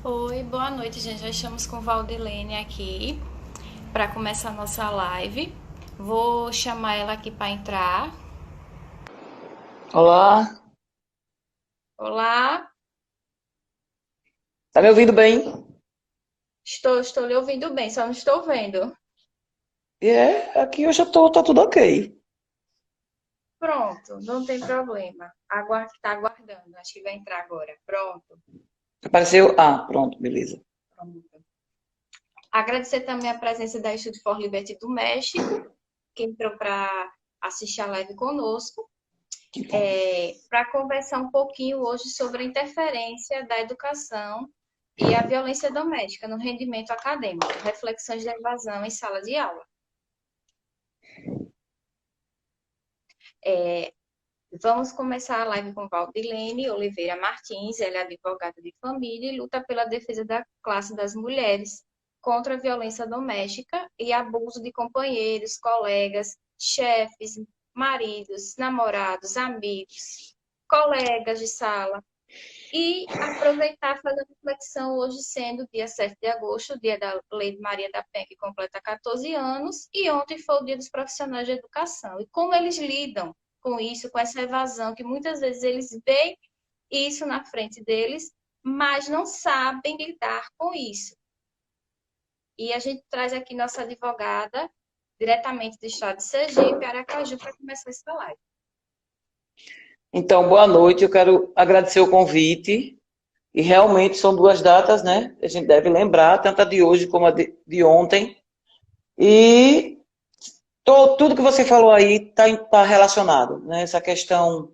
Oi, boa noite, gente. Já estamos com Valdilene aqui para começar a nossa live. Vou chamar ela aqui para entrar. Olá, Olá, tá me ouvindo bem? estou lhe ouvindo bem, só não estou vendo. Aqui eu já tô, tá tudo ok. Pronto, não tem problema. Aguarde, está aguardando. Acho que vai entrar agora. Pronto, Apareceu? Ah, pronto, beleza. pronto. Agradecer também a presença da Instituto for Liberty do México, que entrou para assistir a live conosco. Que bom. Para conversar um pouquinho hoje sobre a interferência da educação e a violência doméstica no rendimento acadêmico, reflexões da evasão em sala de aula. Vamos começar a live com Valdilene Oliveira Martins, ela é advogada de família e luta pela defesa da classe das mulheres contra a violência doméstica e abuso de companheiros, colegas, chefes, maridos, namorados, amigos, colegas de sala. E aproveitar e fazer a reflexão hoje sendo dia 7 de agosto, dia da Lei de Maria da Penha, que completa 14 anos, e ontem foi o dia dos profissionais de educação. E como eles lidam com isso, com essa evasão, que muitas vezes eles veem isso na frente deles, mas não sabem lidar com isso. E a gente traz aqui nossa advogada, diretamente do estado de Sergipe, Aracaju, para começar essa live. Então, boa noite, eu quero agradecer o convite. E realmente são duas datas, né? A gente deve lembrar, tanto a de hoje como a de ontem. E tudo que você falou aí tá relacionado, né? Essa questão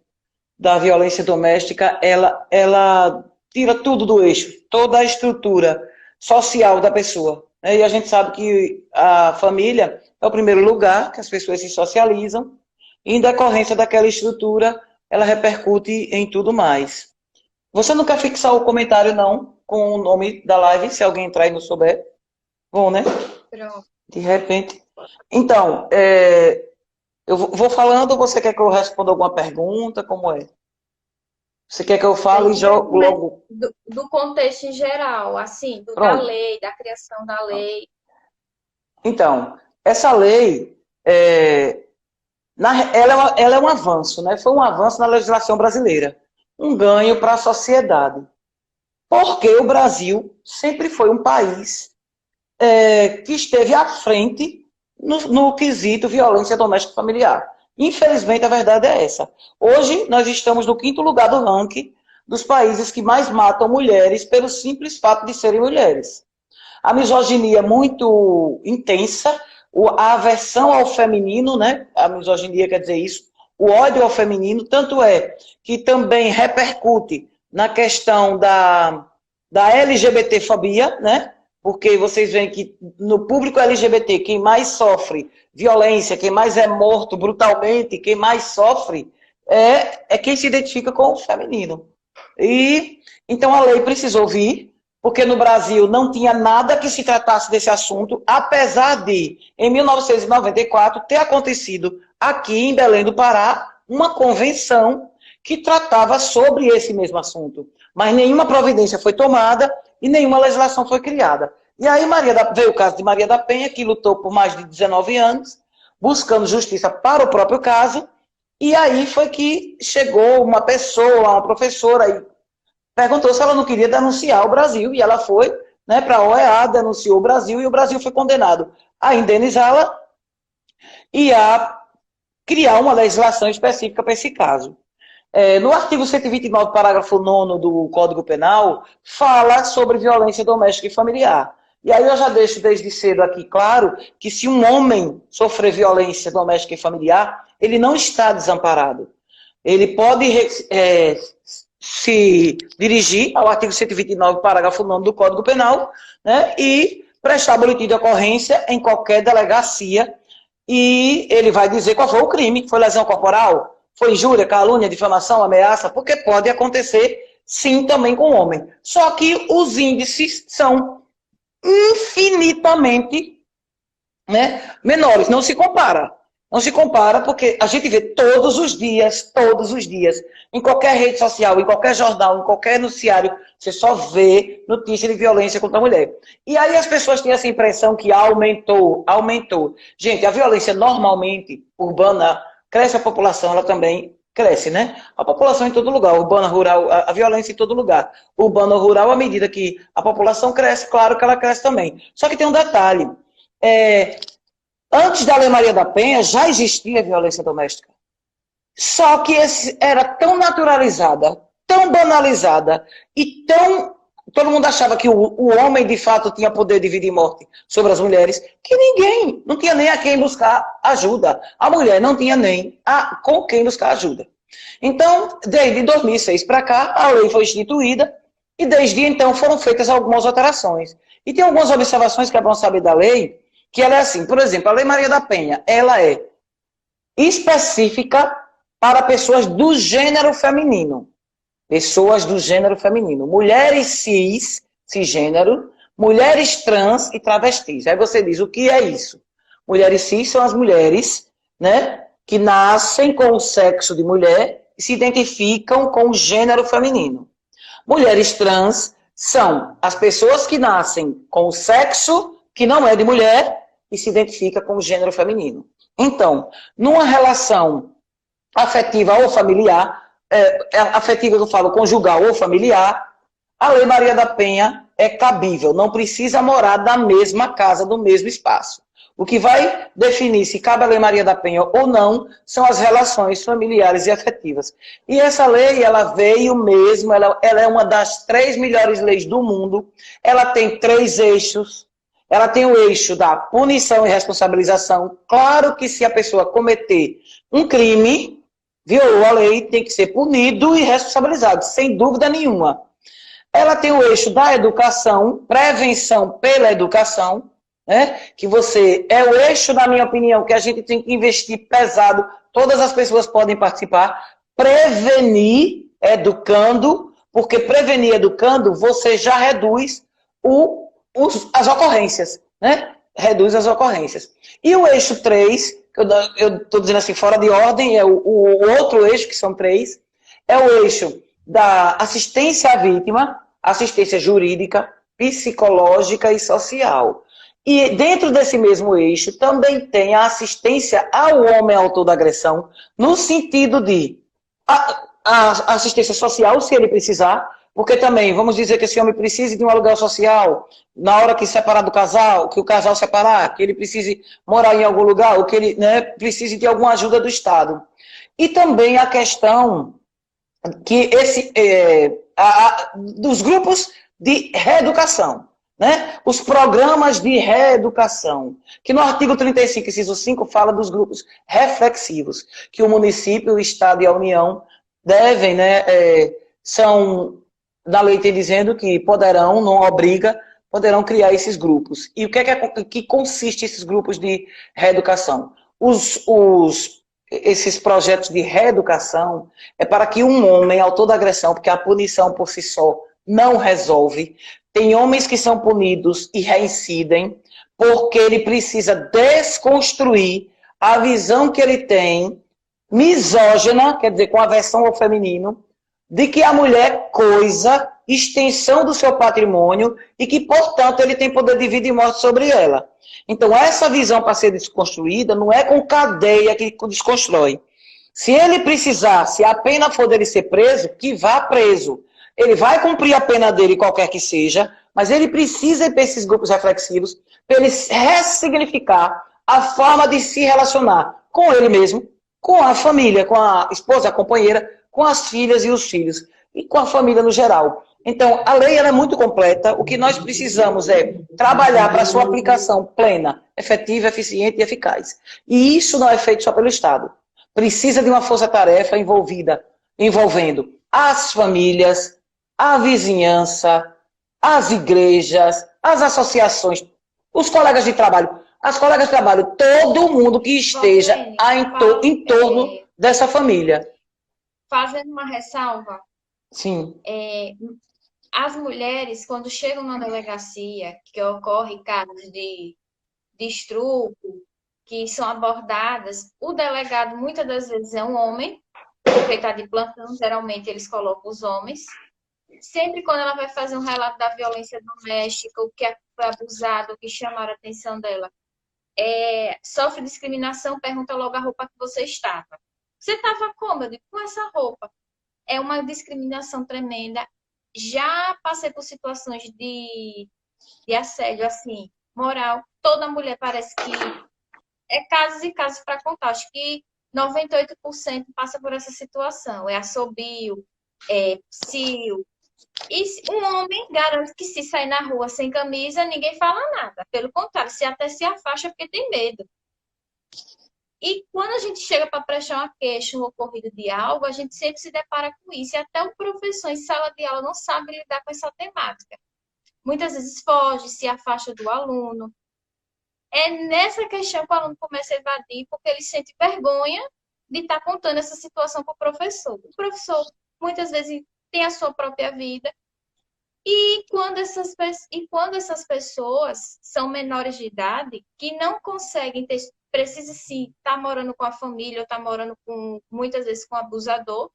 da violência doméstica, ela tira tudo do eixo, toda a estrutura social da pessoa, né? E a gente sabe que a família é o primeiro lugar que as pessoas se socializam, e em decorrência daquela estrutura, ela repercute em tudo mais. Você não quer fixar o comentário, não, com o nome da live, se alguém entrar e não souber? Bom, né? Pronto. De repente. Então, eu vou falando, ou você quer que eu responda alguma pergunta? Como é? Você quer que eu A fale e gente vai jogo começar logo? do contexto em geral, assim, da Pronto. lei, da criação da lei. Então, essa lei, ela é um avanço, né? Foi um avanço na legislação brasileira. Um ganho para a sociedade. Porque o Brasil sempre foi um país que esteve à frente no quesito violência doméstica familiar. Infelizmente, a verdade é essa. Hoje, nós estamos no quinto lugar do ranking dos países que mais matam mulheres pelo simples fato de serem mulheres. A misoginia é muito intensa, a aversão ao feminino, né? A misoginia quer dizer isso, o ódio ao feminino, tanto é que também repercute na questão da LGBTfobia, né? Porque vocês veem que no público LGBT, quem mais sofre violência, quem mais é morto brutalmente, quem mais sofre é quem se identifica com o feminino. E então a lei precisou vir, porque no Brasil não tinha nada que se tratasse desse assunto, apesar de, em 1994, ter acontecido aqui em Belém do Pará uma convenção que tratava sobre esse mesmo assunto. Mas nenhuma providência foi tomada e nenhuma legislação foi criada. E aí veio o caso de Maria da Penha, que lutou por mais de 19 anos, buscando justiça para o próprio caso, e aí foi que chegou uma pessoa, uma professora, e perguntou se ela não queria denunciar o Brasil, e ela foi, né, para a OEA, denunciou o Brasil, e o Brasil foi condenado a indenizá-la e a criar uma legislação específica para esse caso. No artigo 129, parágrafo 9 do Código Penal, fala sobre violência doméstica e familiar. E aí eu já deixo desde cedo aqui claro que se um homem sofrer violência doméstica e familiar, ele não está desamparado. Ele pode se dirigir ao artigo 129, parágrafo 9 do Código Penal, né, e prestar boletim de ocorrência em qualquer delegacia, e ele vai dizer qual foi o crime. Foi lesão corporal? Foi injúria, calúnia, difamação, ameaça? Porque pode acontecer, sim, também com o homem. Só que os índices são infinitamente, né, menores, não se compara. Não se compara porque a gente vê todos os dias, em qualquer rede social, em qualquer jornal, em qualquer noticiário, você só vê notícia de violência contra a mulher. E aí as pessoas têm essa impressão que aumentou. Gente, a violência normalmente urbana, cresce a população, ela também cresce, né? A população em todo lugar, urbana, rural, a violência em todo lugar. Urbana, rural, à medida que a população cresce, claro que ela cresce também. Só que tem um detalhe. Antes da Lei Maria da Penha, já existia violência doméstica. Só que era tão naturalizada, tão banalizada e tão... Todo mundo achava que o homem, de fato, tinha poder de vida e morte sobre as mulheres, que ninguém, não tinha nem a quem buscar ajuda. A mulher não tinha nem com quem buscar ajuda. Então, desde 2006 para cá, a lei foi instituída e desde então foram feitas algumas alterações. E tem algumas observações que é bom saber da lei, que ela é assim, por exemplo, a Lei Maria da Penha, ela é específica para pessoas do gênero feminino. Pessoas do gênero feminino. Mulheres cisgênero, mulheres trans e travestis. Aí você diz, o que é isso? Mulheres cis são as mulheres, né, que nascem com o sexo de mulher e se identificam com o gênero feminino. Mulheres trans são as pessoas que nascem com o sexo que não é de mulher e se identifica com o gênero feminino. Então, numa relação afetiva ou familiar, afetiva eu falo conjugal ou familiar, a Lei Maria da Penha é cabível, não precisa morar na mesma casa, no mesmo espaço. O que vai definir se cabe a Lei Maria da Penha ou não são as relações familiares e afetivas. E essa lei, ela veio mesmo, ela é uma das 3 melhores leis do mundo, ela tem 3 eixos. Ela tem o eixo da punição e responsabilização. Claro que se a pessoa cometer um crime, violou a lei, tem que ser punido e responsabilizado, sem dúvida nenhuma. Ela tem o eixo da educação, prevenção pela educação, né? Que é o eixo, na minha opinião, que a gente tem que investir pesado, todas as pessoas podem participar, prevenir educando, porque prevenir educando, você já reduz as ocorrências, né? Reduz as ocorrências. E o eixo 3, eu estou dizendo assim, fora de ordem, é o outro eixo, que são 3, é o eixo da assistência à vítima, assistência jurídica, psicológica e social. E dentro desse mesmo eixo também tem a assistência ao homem autor da agressão, no sentido de a assistência social, se ele precisar, porque também, vamos dizer que esse homem precise de um aluguel social, na hora que separar do casal, que o casal separar, que ele precise morar em algum lugar, ou que ele, né, precise de alguma ajuda do Estado. E também a questão que dos grupos de reeducação, né? Os programas de reeducação, que no artigo 35, inciso 5, fala dos grupos reflexivos, que o município, o Estado e a União devem, né, são... Da lei tem dizendo que poderão, não obriga, poderão criar esses grupos. E o que consiste esses grupos de reeducação? Esses projetos de reeducação é para que um homem, autor da agressão, porque a punição por si só não resolve, tem homens que são punidos e reincidem, porque ele precisa desconstruir a visão que ele tem, misógina, quer dizer, com aversão ao feminino, de que a mulher é coisa, extensão do seu patrimônio e que, portanto, ele tem poder de vida e morte sobre ela. Então, essa visão para ser desconstruída não é com cadeia que desconstrói. Se ele precisar, se a pena for dele ser preso, que vá preso. Ele vai cumprir a pena dele, qualquer que seja, mas ele precisa ir para esses grupos reflexivos para ele ressignificar a forma de se relacionar com ele mesmo, com a família, com a esposa, a companheira, com as filhas e os filhos, e com a família no geral. Então, a lei ela é muito completa, o que nós precisamos é trabalhar para a sua aplicação plena, efetiva, eficiente e eficaz. E isso não é feito só pelo Estado. Precisa de uma força-tarefa envolvendo as famílias, a vizinhança, as igrejas, as associações, os colegas de trabalho, as colegas de trabalho, todo mundo que esteja em torno dessa família. Fazendo uma ressalva, sim, as mulheres, quando chegam na delegacia, que ocorre casos de estupro, que são abordadas, o delegado muitas das vezes é um homem, porque está de plantão, geralmente eles colocam os homens. Sempre quando ela vai fazer um relato da violência doméstica, o que foi abusado, o que chamaram a atenção dela, sofre discriminação, pergunta logo a roupa que você estava. Você estava como? Eu digo, com essa roupa. É uma discriminação tremenda. Já passei por situações de assédio, assim, moral. Toda mulher parece que é casos e casos para contar. Acho que 98% passa por essa situação. É assobio, psil. E um homem garante que se sair na rua sem camisa, ninguém fala nada. Pelo contrário, se até se afasta porque tem medo. E quando a gente chega para prestar uma queixa, um ocorrido de algo, a gente sempre se depara com isso. E até o professor em sala de aula não sabe lidar com essa temática. Muitas vezes foge, se afasta do aluno. É nessa questão que o aluno começa a evadir, porque ele sente vergonha de estar contando essa situação para o professor. O professor, muitas vezes, tem a sua própria vida. E quando essas pessoas são menores de idade, que não conseguem ter, precisa sim estar morando com a família, ou estar morando muitas vezes com o abusador,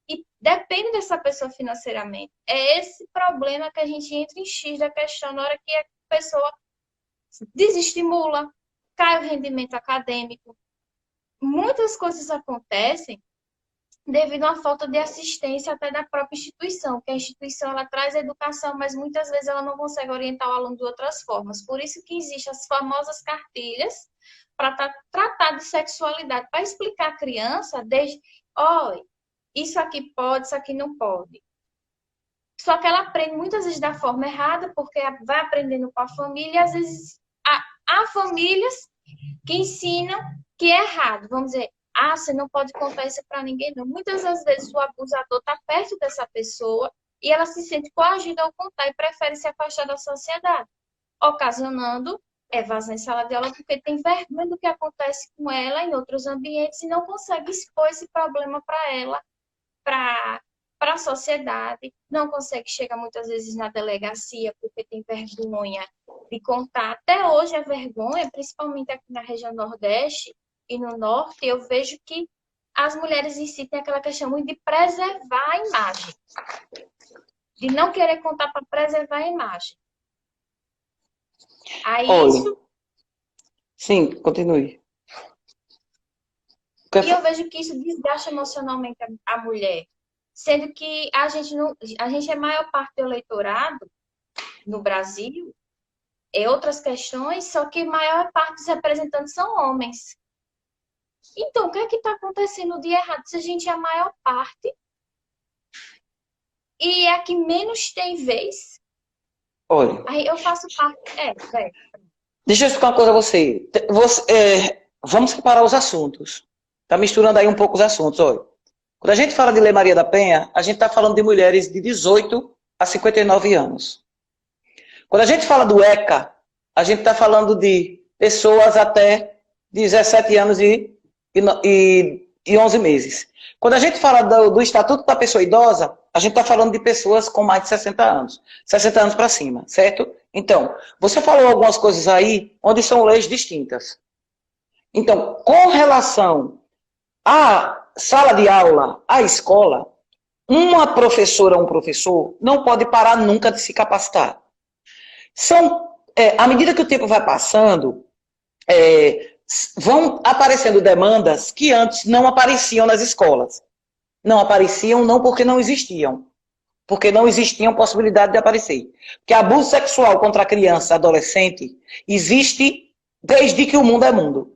e depende dessa pessoa financeiramente. É esse problema que a gente entra em X da questão na hora que a pessoa desestimula, cai o rendimento acadêmico. Muitas coisas acontecem devido à falta de assistência até da própria instituição, que a instituição ela traz a educação, mas muitas vezes ela não consegue orientar o aluno de outras formas. Por isso que existem as famosas cartilhas para tratar de sexualidade, para explicar à criança desde, olha, isso aqui pode, isso aqui não pode. Só que ela aprende muitas vezes da forma errada, porque vai aprendendo com a família, e às vezes há famílias que ensinam que é errado. Vamos dizer, você não pode contar isso para ninguém, não. Muitas das vezes o abusador está perto dessa pessoa e ela se sente coagida ao contar e prefere se afastar da sociedade, ocasionando evasão em sala de aula porque tem vergonha do que acontece com ela em outros ambientes e não consegue expor esse problema para ela, para a sociedade, não consegue chegar muitas vezes na delegacia porque tem vergonha de contar. Até hoje a vergonha, principalmente aqui na região Nordeste e no Norte, eu vejo que as mulheres em si têm aquela questão muito de preservar a imagem, de não querer contar para preservar a imagem. Aí Olha, isso... sim, continue. E eu vejo que isso desgasta emocionalmente a mulher. Sendo que a gente é a maior parte do eleitorado no Brasil, outras questões, só que a maior parte dos representantes são homens. Então, o que é que está acontecendo de errado se a gente é a maior parte e é a que menos tem vez? Olha, Aí eu faço parte... deixa eu explicar uma coisa a você. Vamos separar os assuntos. Está misturando aí um pouco os assuntos, olha. Quando a gente fala de Lei Maria da Penha, a gente está falando de mulheres de 18 a 59 anos. Quando a gente fala do ECA, a gente está falando de pessoas até 17 anos e 11 meses. Quando a gente fala do Estatuto da Pessoa Idosa, a gente está falando de pessoas com mais de 60 anos. 60 anos para cima, certo? Então, você falou algumas coisas aí onde são leis distintas. Então, com relação à sala de aula, à escola, uma professora ou um professor não pode parar nunca de se capacitar. À medida que o tempo vai passando, vão aparecendo demandas que antes não apareciam nas escolas. Não apareciam não porque não existiam, porque não existiam possibilidade de aparecer. Porque abuso sexual contra a criança, adolescente, existe desde que o mundo é mundo.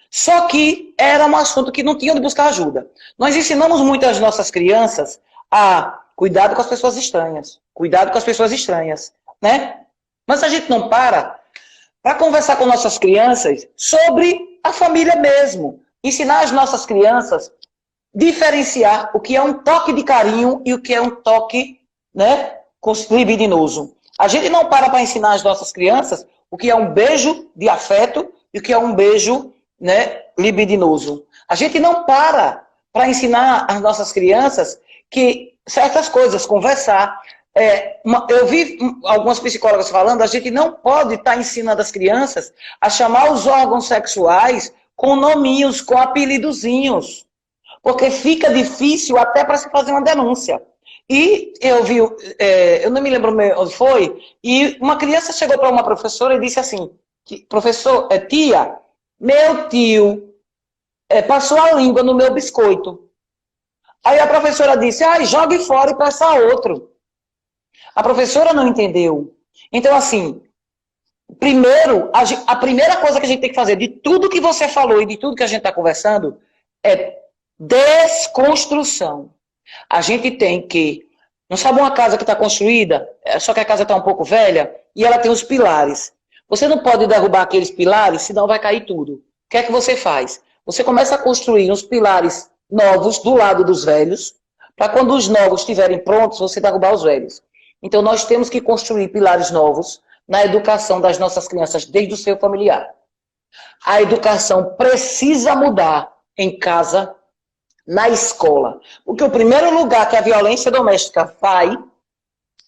Só que era um assunto que não tinha onde buscar ajuda. Nós ensinamos muito as nossas crianças a cuidado com as pessoas estranhas. Cuidado com as pessoas estranhas, né? Mas a gente não para conversar com nossas crianças sobre a família mesmo. Ensinar as nossas crianças a diferenciar o que é um toque de carinho e o que é um toque, né, libidinoso. A gente não para ensinar as nossas crianças o que é um beijo de afeto e o que é um beijo, né, libidinoso. A gente não para ensinar às nossas crianças que certas coisas, conversar, Eu vi algumas psicólogas falando, a gente não pode estar ensinando as crianças a chamar os órgãos sexuais com nominhos, com apelidozinhos, porque fica difícil até para se fazer uma denúncia. E eu vi, eu não me lembro onde foi, e uma criança chegou para uma professora e disse assim, tia, meu tio passou a língua no meu biscoito. Aí a professora disse, jogue fora e peça outro. A professora não entendeu. Então, assim, primeiro, a primeira coisa que a gente tem que fazer de tudo que você falou e de tudo que a gente está conversando é desconstrução. A gente tem que... Não sabe uma casa que está construída, só que a casa está um pouco velha, e ela tem os pilares. Você não pode derrubar aqueles pilares, senão vai cair tudo. O que é que você faz? Você começa a construir uns pilares novos do lado dos velhos, para quando os novos estiverem prontos, você derrubar os velhos. Então, nós temos que construir pilares novos na educação das nossas crianças, desde o seu familiar. A educação precisa mudar em casa, na escola. Porque o primeiro lugar que a violência doméstica vai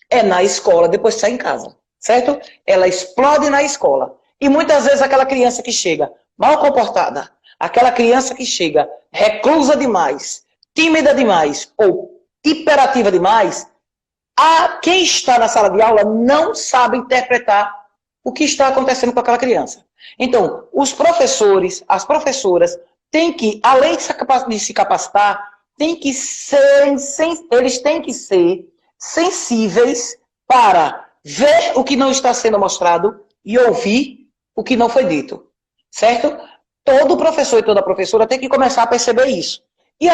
é na escola, depois sai em casa, certo? Ela explode na escola. E muitas vezes aquela criança que chega mal comportada, aquela criança que chega reclusa demais, tímida demais ou hiperativa demais, quem está na sala de aula não sabe interpretar o que está acontecendo com aquela criança. Então, os professores, as professoras, têm que, além de se capacitar, eles têm que ser sensíveis para ver o que não está sendo mostrado e ouvir o que não foi dito. Certo? Todo professor e toda professora tem que começar a perceber isso. E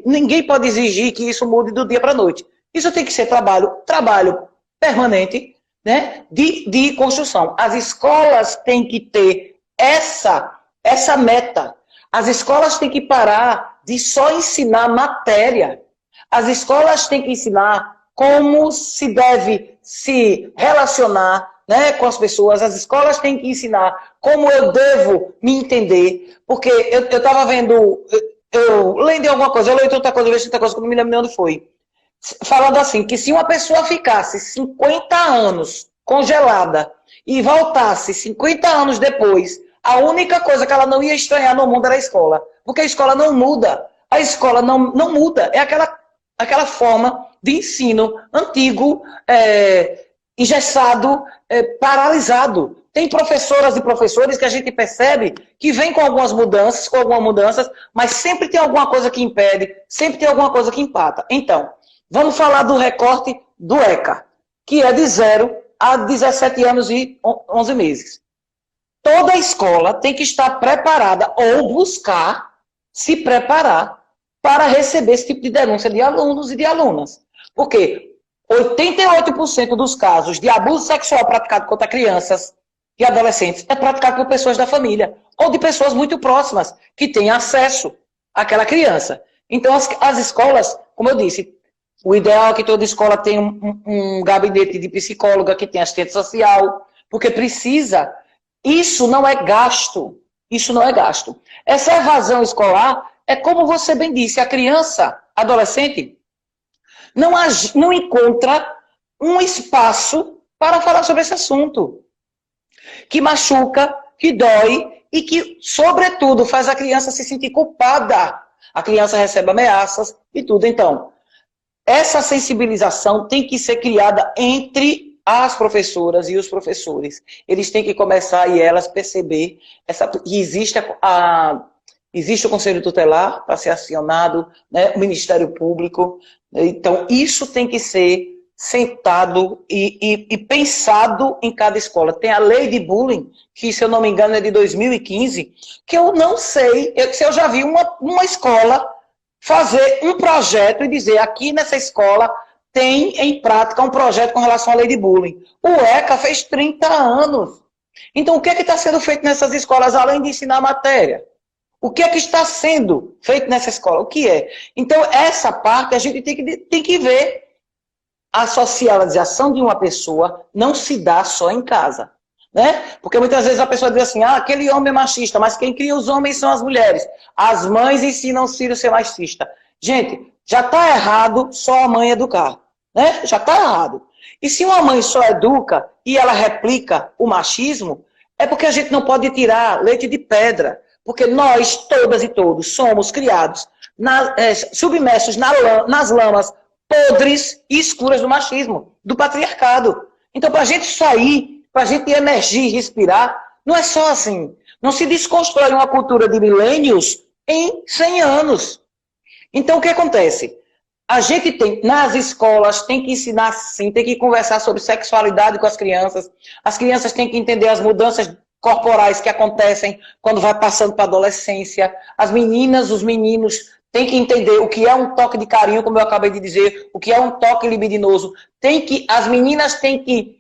ninguém pode exigir que isso mude do dia para a noite. Isso tem que ser trabalho permanente, né, de construção. As escolas têm que ter essa meta. As escolas têm que parar de só ensinar matéria. As escolas têm que ensinar como se deve se relacionar, né, com as pessoas. As escolas têm que ensinar como eu devo me entender. Porque eu estava vendo, eu lendo alguma coisa, eu leio outra coisa, eu vejo outra coisa, que eu não me lembro nem onde foi. Falando assim, que se uma pessoa ficasse 50 anos congelada e voltasse 50 anos depois, a única coisa que ela não ia estranhar no mundo era a escola. Porque a escola não muda. A escola não muda. É aquela forma de ensino antigo, engessado, paralisado. Tem professoras e professores que a gente percebe que vem com algumas mudanças, mas sempre tem alguma coisa que impede, sempre tem alguma coisa que empata. Então, vamos falar do recorte do ECA, que é de 0 a 17 anos e 11 meses. Toda escola tem que estar preparada ou buscar se preparar para receber esse tipo de denúncia de alunos e de alunas. Porque 88% dos casos de abuso sexual praticado contra crianças e adolescentes é praticado por pessoas da família ou de pessoas muito próximas que têm acesso àquela criança. Então, as escolas, como eu disse, o ideal é que toda escola tenha um gabinete de psicóloga, que tenha assistente social, porque precisa. Isso não é gasto. Isso não é gasto. Essa evasão escolar é como você bem disse, a criança, adolescente, não encontra um espaço para falar sobre esse assunto. Que machuca, que dói e que, sobretudo, faz a criança se sentir culpada. A criança recebe ameaças e tudo. Então, essa sensibilização tem que ser criada entre as professoras e os professores. Eles têm que começar e elas perceber que existe o Conselho Tutelar para ser acionado, né, o Ministério Público. Então, isso tem que ser sentado e pensado em cada escola. Tem a lei de bullying, que, se eu não me engano, é de 2015, que eu não sei se eu já vi uma escola fazer um projeto e dizer, aqui nessa escola tem em prática um projeto com relação à lei de bullying. O ECA fez 30 anos. Então, o que é que está sendo feito nessas escolas, além de ensinar matéria? O que é que está sendo feito nessa escola? O que é? Então, essa parte a gente tem que ver. A socialização de uma pessoa não se dá só em casa. Né? Porque muitas vezes a pessoa diz assim, aquele homem é machista, mas quem cria os homens são as mulheres. As mães ensinam os filhos a ser machista. Gente, já está errado só a mãe educar. Né? Já está errado. E se uma mãe só educa e ela replica o machismo, é porque a gente não pode tirar leite de pedra. Porque nós, todas e todos, somos criados, submersos nas lamas podres e escuras do machismo, do patriarcado. Então, para a gente sair, para a gente emergir e respirar, não é só assim. Não se desconstrói uma cultura de milênios em 100 anos. Então, o que acontece? A gente tem, nas escolas, tem que ensinar sim, tem que conversar sobre sexualidade com as crianças têm que entender as mudanças corporais que acontecem quando vai passando para a adolescência, as meninas, os meninos têm que entender o que é um toque de carinho, como eu acabei de dizer, o que é um toque libidinoso, as meninas têm que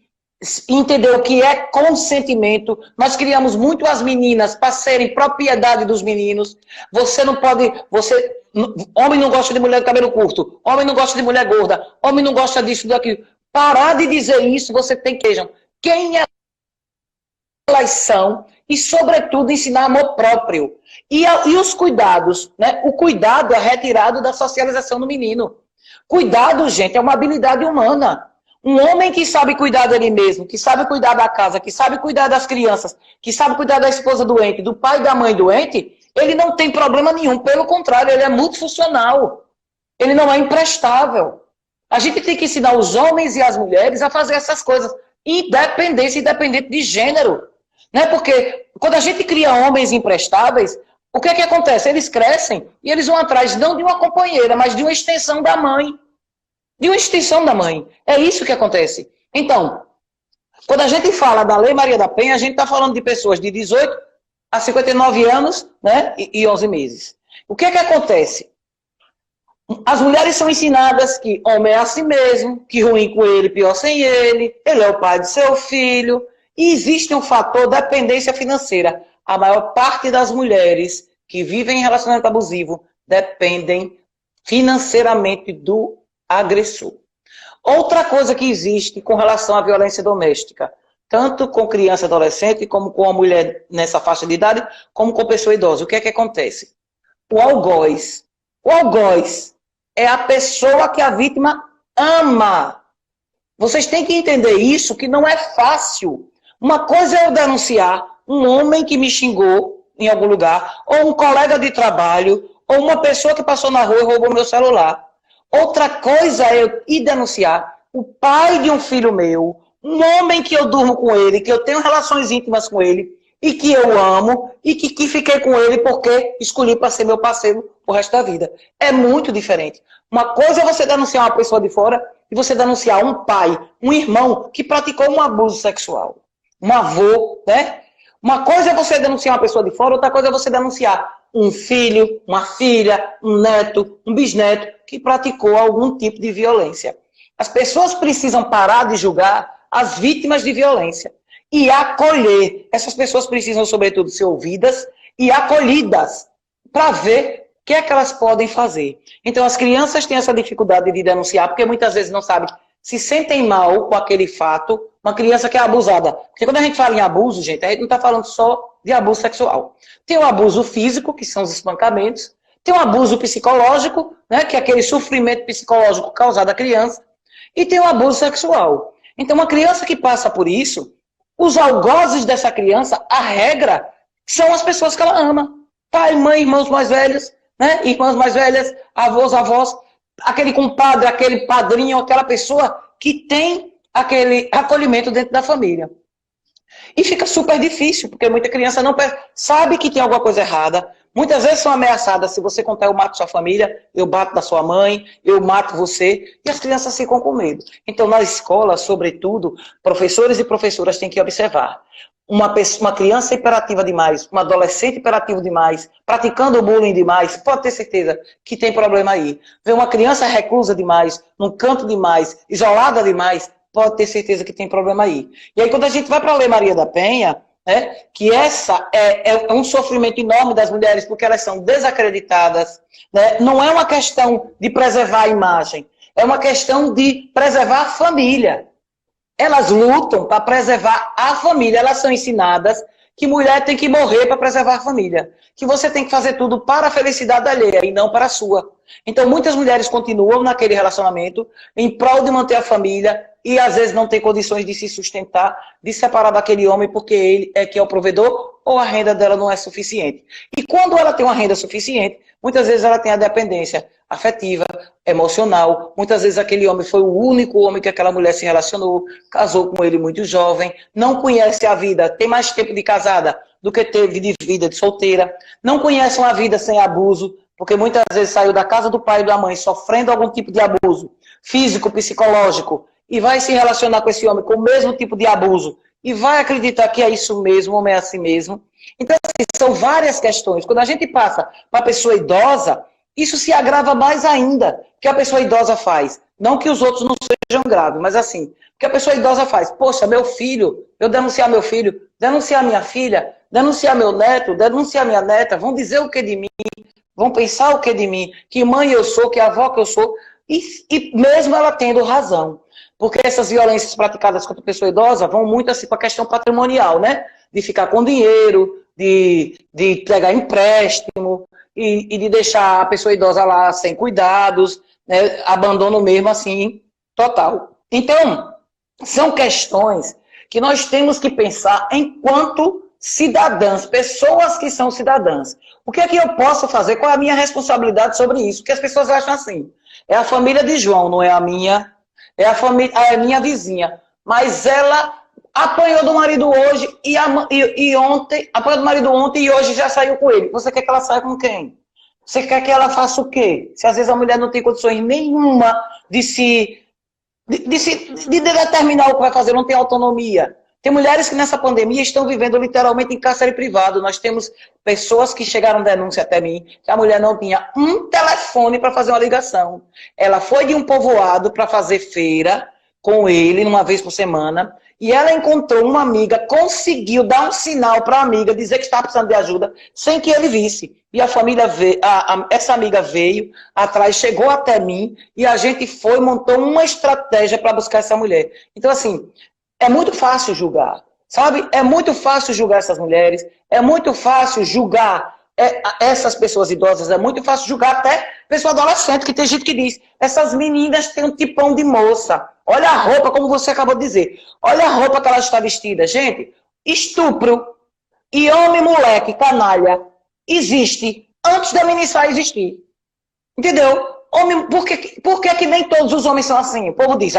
entender o que é consentimento. Nós criamos muito as meninas para serem propriedade dos meninos. Você não pode, homem não gosta de mulher de cabelo curto, homem não gosta de mulher gorda, homem não gosta disso, daquilo. Parar de dizer isso, você tem que vejam quem elas são e, sobretudo, ensinar amor próprio. E os cuidados, né? O cuidado é retirado da socialização do menino. Cuidado, gente, é uma habilidade humana. Um homem que sabe cuidar dele mesmo, que sabe cuidar da casa, que sabe cuidar das crianças, que sabe cuidar da esposa doente, do pai e da mãe doente, ele não tem problema nenhum. Pelo contrário, ele é multifuncional. Ele não é imprestável. A gente tem que ensinar os homens e as mulheres a fazer essas coisas, independente de gênero. Né? Porque quando a gente cria homens imprestáveis, o que é que acontece? Eles crescem e eles vão atrás não de uma companheira, mas de uma extensão da mãe. De uma extensão da mãe. É isso que acontece. Então, quando a gente fala da Lei Maria da Penha, a gente está falando de pessoas de 18 a 59 anos, né, e 11 meses. O que é que acontece? As mulheres são ensinadas que homem é assim mesmo, que ruim com ele, pior sem ele é o pai de seu filho, e existe um fator dependência financeira. A maior parte das mulheres que vivem em relacionamento abusivo dependem financeiramente do agressor. Outra coisa que existe com relação à violência doméstica, tanto com criança e adolescente, como com a mulher nessa faixa de idade, como com pessoa idosa. O que é que acontece? O algoz. O algoz é a pessoa que a vítima ama. Vocês têm que entender isso, que não é fácil. Uma coisa é eu denunciar um homem que me xingou em algum lugar, ou um colega de trabalho, ou uma pessoa que passou na rua e roubou meu celular. Outra coisa é eu ir denunciar o pai de um filho meu, um homem que eu durmo com ele, que eu tenho relações íntimas com ele, e que eu amo, e que fiquei com ele porque escolhi para ser meu parceiro o resto da vida. É muito diferente. Uma coisa é você denunciar uma pessoa de fora, e você denunciar um pai, um irmão, que praticou um abuso sexual. Um avô, né? Uma coisa é você denunciar uma pessoa de fora, outra coisa é você denunciar um filho, uma filha, um neto, um bisneto que praticou algum tipo de violência. As pessoas precisam parar de julgar as vítimas de violência e acolher. Essas pessoas precisam, sobretudo, ser ouvidas e acolhidas para ver o que é que elas podem fazer. Então, as crianças têm essa dificuldade de denunciar porque muitas vezes não sabem, se sentem mal com aquele fato. Uma criança que é abusada. Porque quando a gente fala em abuso, gente, a gente não está falando só de abuso sexual. Tem o abuso físico, que são os espancamentos. Tem o abuso psicológico, né, que é aquele sofrimento psicológico causado à criança. E tem o abuso sexual. Então, uma criança que passa por isso, os algozes dessa criança, a regra, são as pessoas que ela ama. Pai, mãe, irmãos mais velhos, né, irmãs mais velhas, avós, avós, aquele compadre, aquele padrinho, aquela pessoa que tem aquele acolhimento dentro da família. E fica super difícil, porque muita criança não sabe que tem alguma coisa errada. Muitas vezes são ameaçadas, se você contar eu mato sua família, eu bato da sua mãe, eu mato você, e as crianças ficam com medo. Então, na escola, sobretudo, professores e professoras têm que observar. Uma criança hiperativa demais, um adolescente hiperativo demais, praticando bullying demais, pode ter certeza que tem problema aí. Ver uma criança reclusa demais, num canto demais, isolada demais, pode ter certeza que tem problema aí. E aí, quando a gente vai para a Lei Maria da Penha, né, que essa é um sofrimento enorme das mulheres, porque elas são desacreditadas, né, não é uma questão de preservar a imagem, é uma questão de preservar a família. Elas lutam para preservar a família, elas são ensinadas que mulher tem que morrer para preservar a família, que você tem que fazer tudo para a felicidade alheia e não para a sua. Então, muitas mulheres continuam naquele relacionamento em prol de manter a família, e às vezes não tem condições de se sustentar, de separar daquele homem porque ele é que é o provedor ou a renda dela não é suficiente. E quando ela tem uma renda suficiente, muitas vezes ela tem a dependência afetiva, emocional. Muitas vezes aquele homem foi o único homem que aquela mulher se relacionou, casou com ele muito jovem, não conhece a vida, tem mais tempo de casada do que teve de vida de solteira, não conhece uma vida sem abuso, porque muitas vezes saiu da casa do pai e da mãe sofrendo algum tipo de abuso físico, psicológico, e vai se relacionar com esse homem com o mesmo tipo de abuso, e vai acreditar que é isso mesmo, o homem é assim mesmo. Então, assim, são várias questões. Quando a gente passa para a pessoa idosa, isso se agrava mais ainda, que a pessoa idosa faz. Não que os outros não sejam graves, mas assim, o que a pessoa idosa faz? Poxa, meu filho, eu denunciar meu filho, denunciar minha filha, denunciar meu neto, denunciar minha neta, vão dizer o que de mim, vão pensar o que de mim, que mãe eu sou, que avó que eu sou, e mesmo ela tendo razão. Porque essas violências praticadas contra a pessoa idosa vão muito assim para a questão patrimonial, né? De ficar com dinheiro, de pegar empréstimo e de deixar a pessoa idosa lá sem cuidados, né? Abandono mesmo assim, total. Então, são questões que nós temos que pensar enquanto cidadãs, pessoas que são cidadãs. O que é que eu posso fazer? Qual é a minha responsabilidade sobre isso? Porque as pessoas acham assim, é a família de João, não é a minha, é a minha vizinha, mas ela apanhou do marido hoje e ontem, apanhou do marido ontem e hoje já saiu com ele. Você quer que ela saia com quem? Você quer que ela faça o quê? Se às vezes a mulher não tem condições nenhuma de determinar o que vai fazer, não tem autonomia. Tem mulheres que nessa pandemia estão vivendo literalmente em cárcere privado. Nós temos pessoas que chegaram denúncia até mim, que a mulher não tinha um telefone para fazer uma ligação. Ela foi de um povoado para fazer feira com ele, uma vez por semana, e ela encontrou uma amiga, conseguiu dar um sinal para a amiga, dizer que estava precisando de ajuda, sem que ele visse. E a família veio, essa amiga veio atrás, chegou até mim, e a gente foi, montou uma estratégia para buscar essa mulher. Então, assim, é muito fácil julgar, sabe? É muito fácil julgar essas mulheres, é muito fácil julgar essas pessoas idosas, é muito fácil julgar até pessoa adolescente, que tem gente que diz, essas meninas têm um tipão de moça, olha a roupa, como você acabou de dizer, olha a roupa que ela está vestida. Gente, estupro e homem, moleque, canalha, existe antes da menina existir, entendeu? Homem, por que nem todos os homens são assim? O povo diz,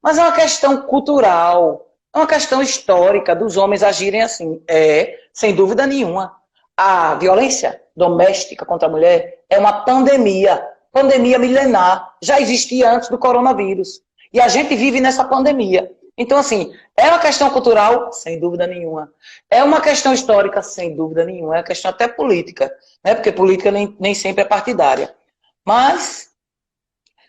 mas é uma questão cultural, é uma questão histórica dos homens agirem assim. É, sem dúvida nenhuma. A violência doméstica contra a mulher é uma pandemia milenar, já existia antes do coronavírus. E a gente vive nessa pandemia. Então, assim, é uma questão cultural? Sem dúvida nenhuma. É uma questão histórica? Sem dúvida nenhuma. É uma questão até política, né? Porque política nem sempre é partidária. Mas,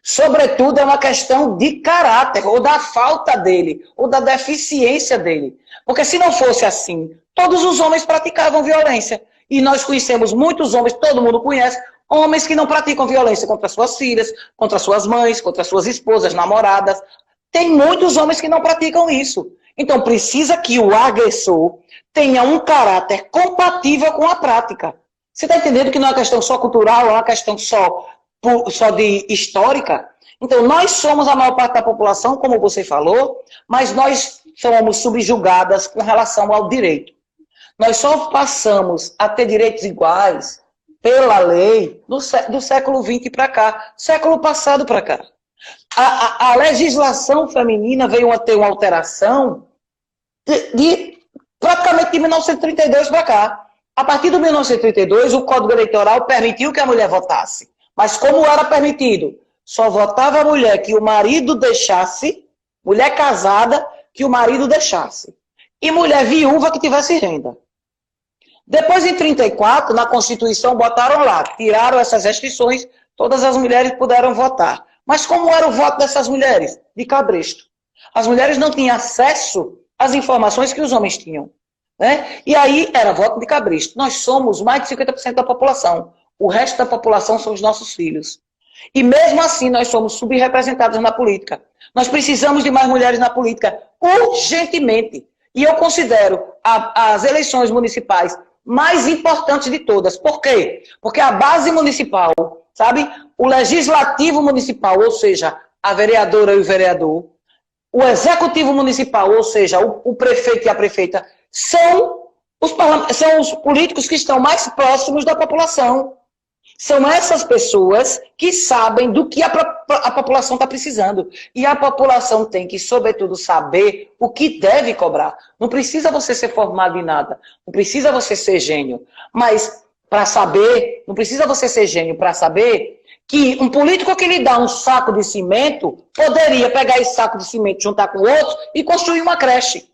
sobretudo, é uma questão de caráter, ou da falta dele, ou da deficiência dele. Porque se não fosse assim, todos os homens praticavam violência. E nós conhecemos muitos homens, todo mundo conhece, homens que não praticam violência contra suas filhas, contra suas mães, contra suas esposas, namoradas. Tem muitos homens que não praticam isso. Então, precisa que o agressor tenha um caráter compatível com a prática. Você está entendendo que não é uma questão só cultural, é uma questão só de histórica? Então, nós somos a maior parte da população, como você falou, mas nós somos subjugadas com relação ao direito. Nós só passamos a ter direitos iguais pela lei do século XX para cá, século passado para cá. A legislação feminina veio a ter uma alteração praticamente de 1932 para cá. A partir de 1932, o Código Eleitoral permitiu que a mulher votasse. Mas como era permitido? Só votava a mulher que o marido deixasse, mulher casada que o marido deixasse. E mulher viúva que tivesse renda. Depois, em 34, na Constituição, botaram lá, tiraram essas restrições, todas as mulheres puderam votar. Mas como era o voto dessas mulheres? De cabresto. As mulheres não tinham acesso às informações que os homens tinham, né? E aí era voto de cabresto. Nós somos mais de 50% da população. O resto da população são os nossos filhos. E mesmo assim nós somos subrepresentados na política. Nós precisamos de mais mulheres na política, urgentemente. E eu considero as eleições municipais mais importantes de todas. Por quê? Porque a base municipal, sabe? O legislativo municipal, ou seja, a vereadora e o vereador, o executivo municipal, ou seja, o prefeito e a prefeita, são os políticos que estão mais próximos da população. São essas pessoas que sabem do que a população está precisando. E a população tem que, sobretudo, saber o que deve cobrar. Não precisa você ser formado em nada. Não precisa você ser gênio. Mas, para saber, não precisa você ser gênio para saber que um político que lhe dá um saco de cimento poderia pegar esse saco de cimento, juntar com outro e construir uma creche.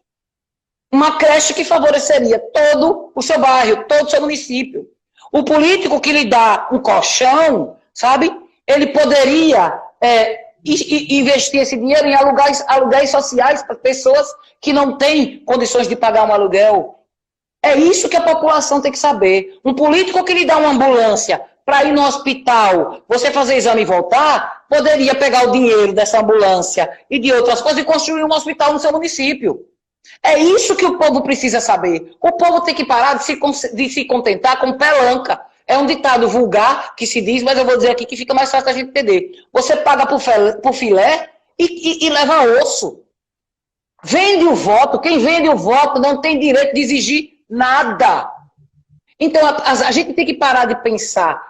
Uma creche que favoreceria todo o seu bairro, todo o seu município. O político que lhe dá um colchão, sabe? Ele poderia investir esse dinheiro em aluguéis sociais para pessoas que não têm condições de pagar um aluguel. É isso que a população tem que saber. Um político que lhe dá uma ambulância para ir no hospital, você fazer exame e voltar, poderia pegar o dinheiro dessa ambulância e de outras coisas e construir um hospital no seu município. É isso que o povo precisa saber. O povo tem que parar de se contentar com pelanca. É um ditado vulgar que se diz, mas eu vou dizer aqui que fica mais fácil da gente entender. Você paga por filé e leva osso. Vende o voto. Quem vende o voto não tem direito de exigir nada. Então, a gente tem que parar de pensar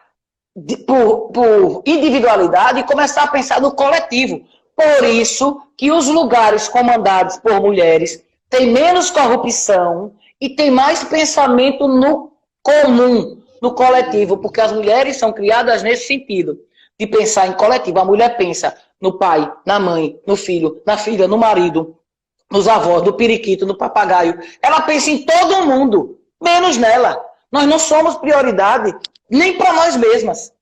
por individualidade e começar a pensar no coletivo. Por isso que os lugares comandados por mulheres têm menos corrupção e tem mais pensamento no comum, no coletivo, porque as mulheres são criadas nesse sentido, de pensar em coletivo. A mulher pensa no pai, na mãe, no filho, na filha, no marido, nos avós, no periquito, no papagaio. Ela pensa em todo mundo, menos nela. Nós não somos prioridade nem para nós mesmas.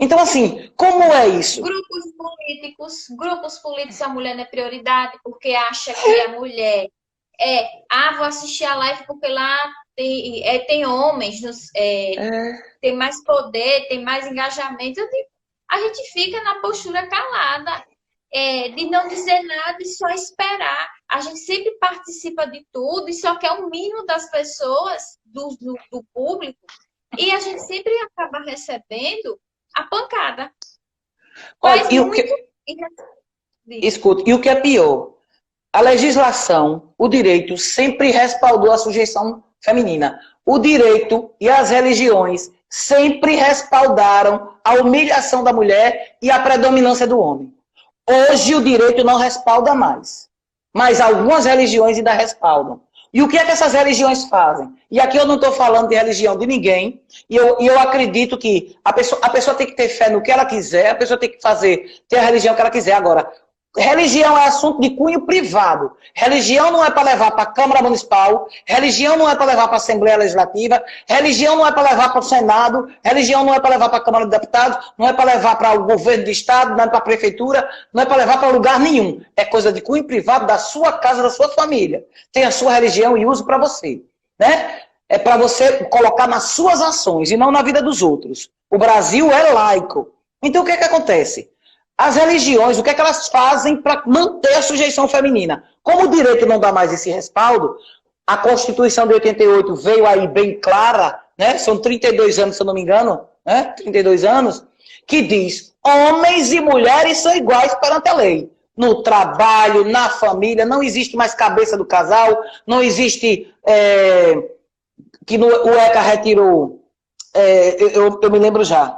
Então, assim, como é isso? Grupos políticos, a mulher não é prioridade porque acha que a mulher vou assistir a live porque lá tem homens, tem mais poder, tem mais engajamento. A gente fica na postura calada, de não dizer nada e só esperar. A gente sempre participa de tudo e só quer o mínimo das pessoas, do público, e a gente sempre acaba recebendo a pancada. Olha, escuta, e o que é pior? A legislação, o direito, sempre respaldou a sujeição feminina. O direito e as religiões sempre respaldaram a humilhação da mulher e a predominância do homem. Hoje o direito não respalda mais, mas algumas religiões ainda respaldam. E o que é que essas religiões fazem? E aqui eu não estou falando de religião de ninguém, e eu acredito que a pessoa tem que ter fé no que ela quiser, a pessoa tem que ter a religião que ela quiser. Agora, religião é assunto de cunho privado. Religião não é para levar para a Câmara Municipal, religião não é para levar para a Assembleia Legislativa, religião não é para levar para o Senado, religião não é para levar para a Câmara de Deputados, não é para levar para o governo do Estado, não é para a Prefeitura, não é para levar para lugar nenhum. É coisa de cunho privado da sua casa, da sua família. Tem a sua religião e use para você, né? É para você colocar nas suas ações e não na vida dos outros. O Brasil é laico. Então o que é que acontece? As religiões, o que é que elas fazem para manter a sujeição feminina? Como o direito não dá mais esse respaldo, a Constituição de 88 veio aí bem clara, né? São 32 anos, se eu não me engano, né? 32 anos, que diz, homens e mulheres são iguais perante a lei. No trabalho, na família, não existe mais cabeça do casal, não existe, o ECA retirou, eu me lembro já.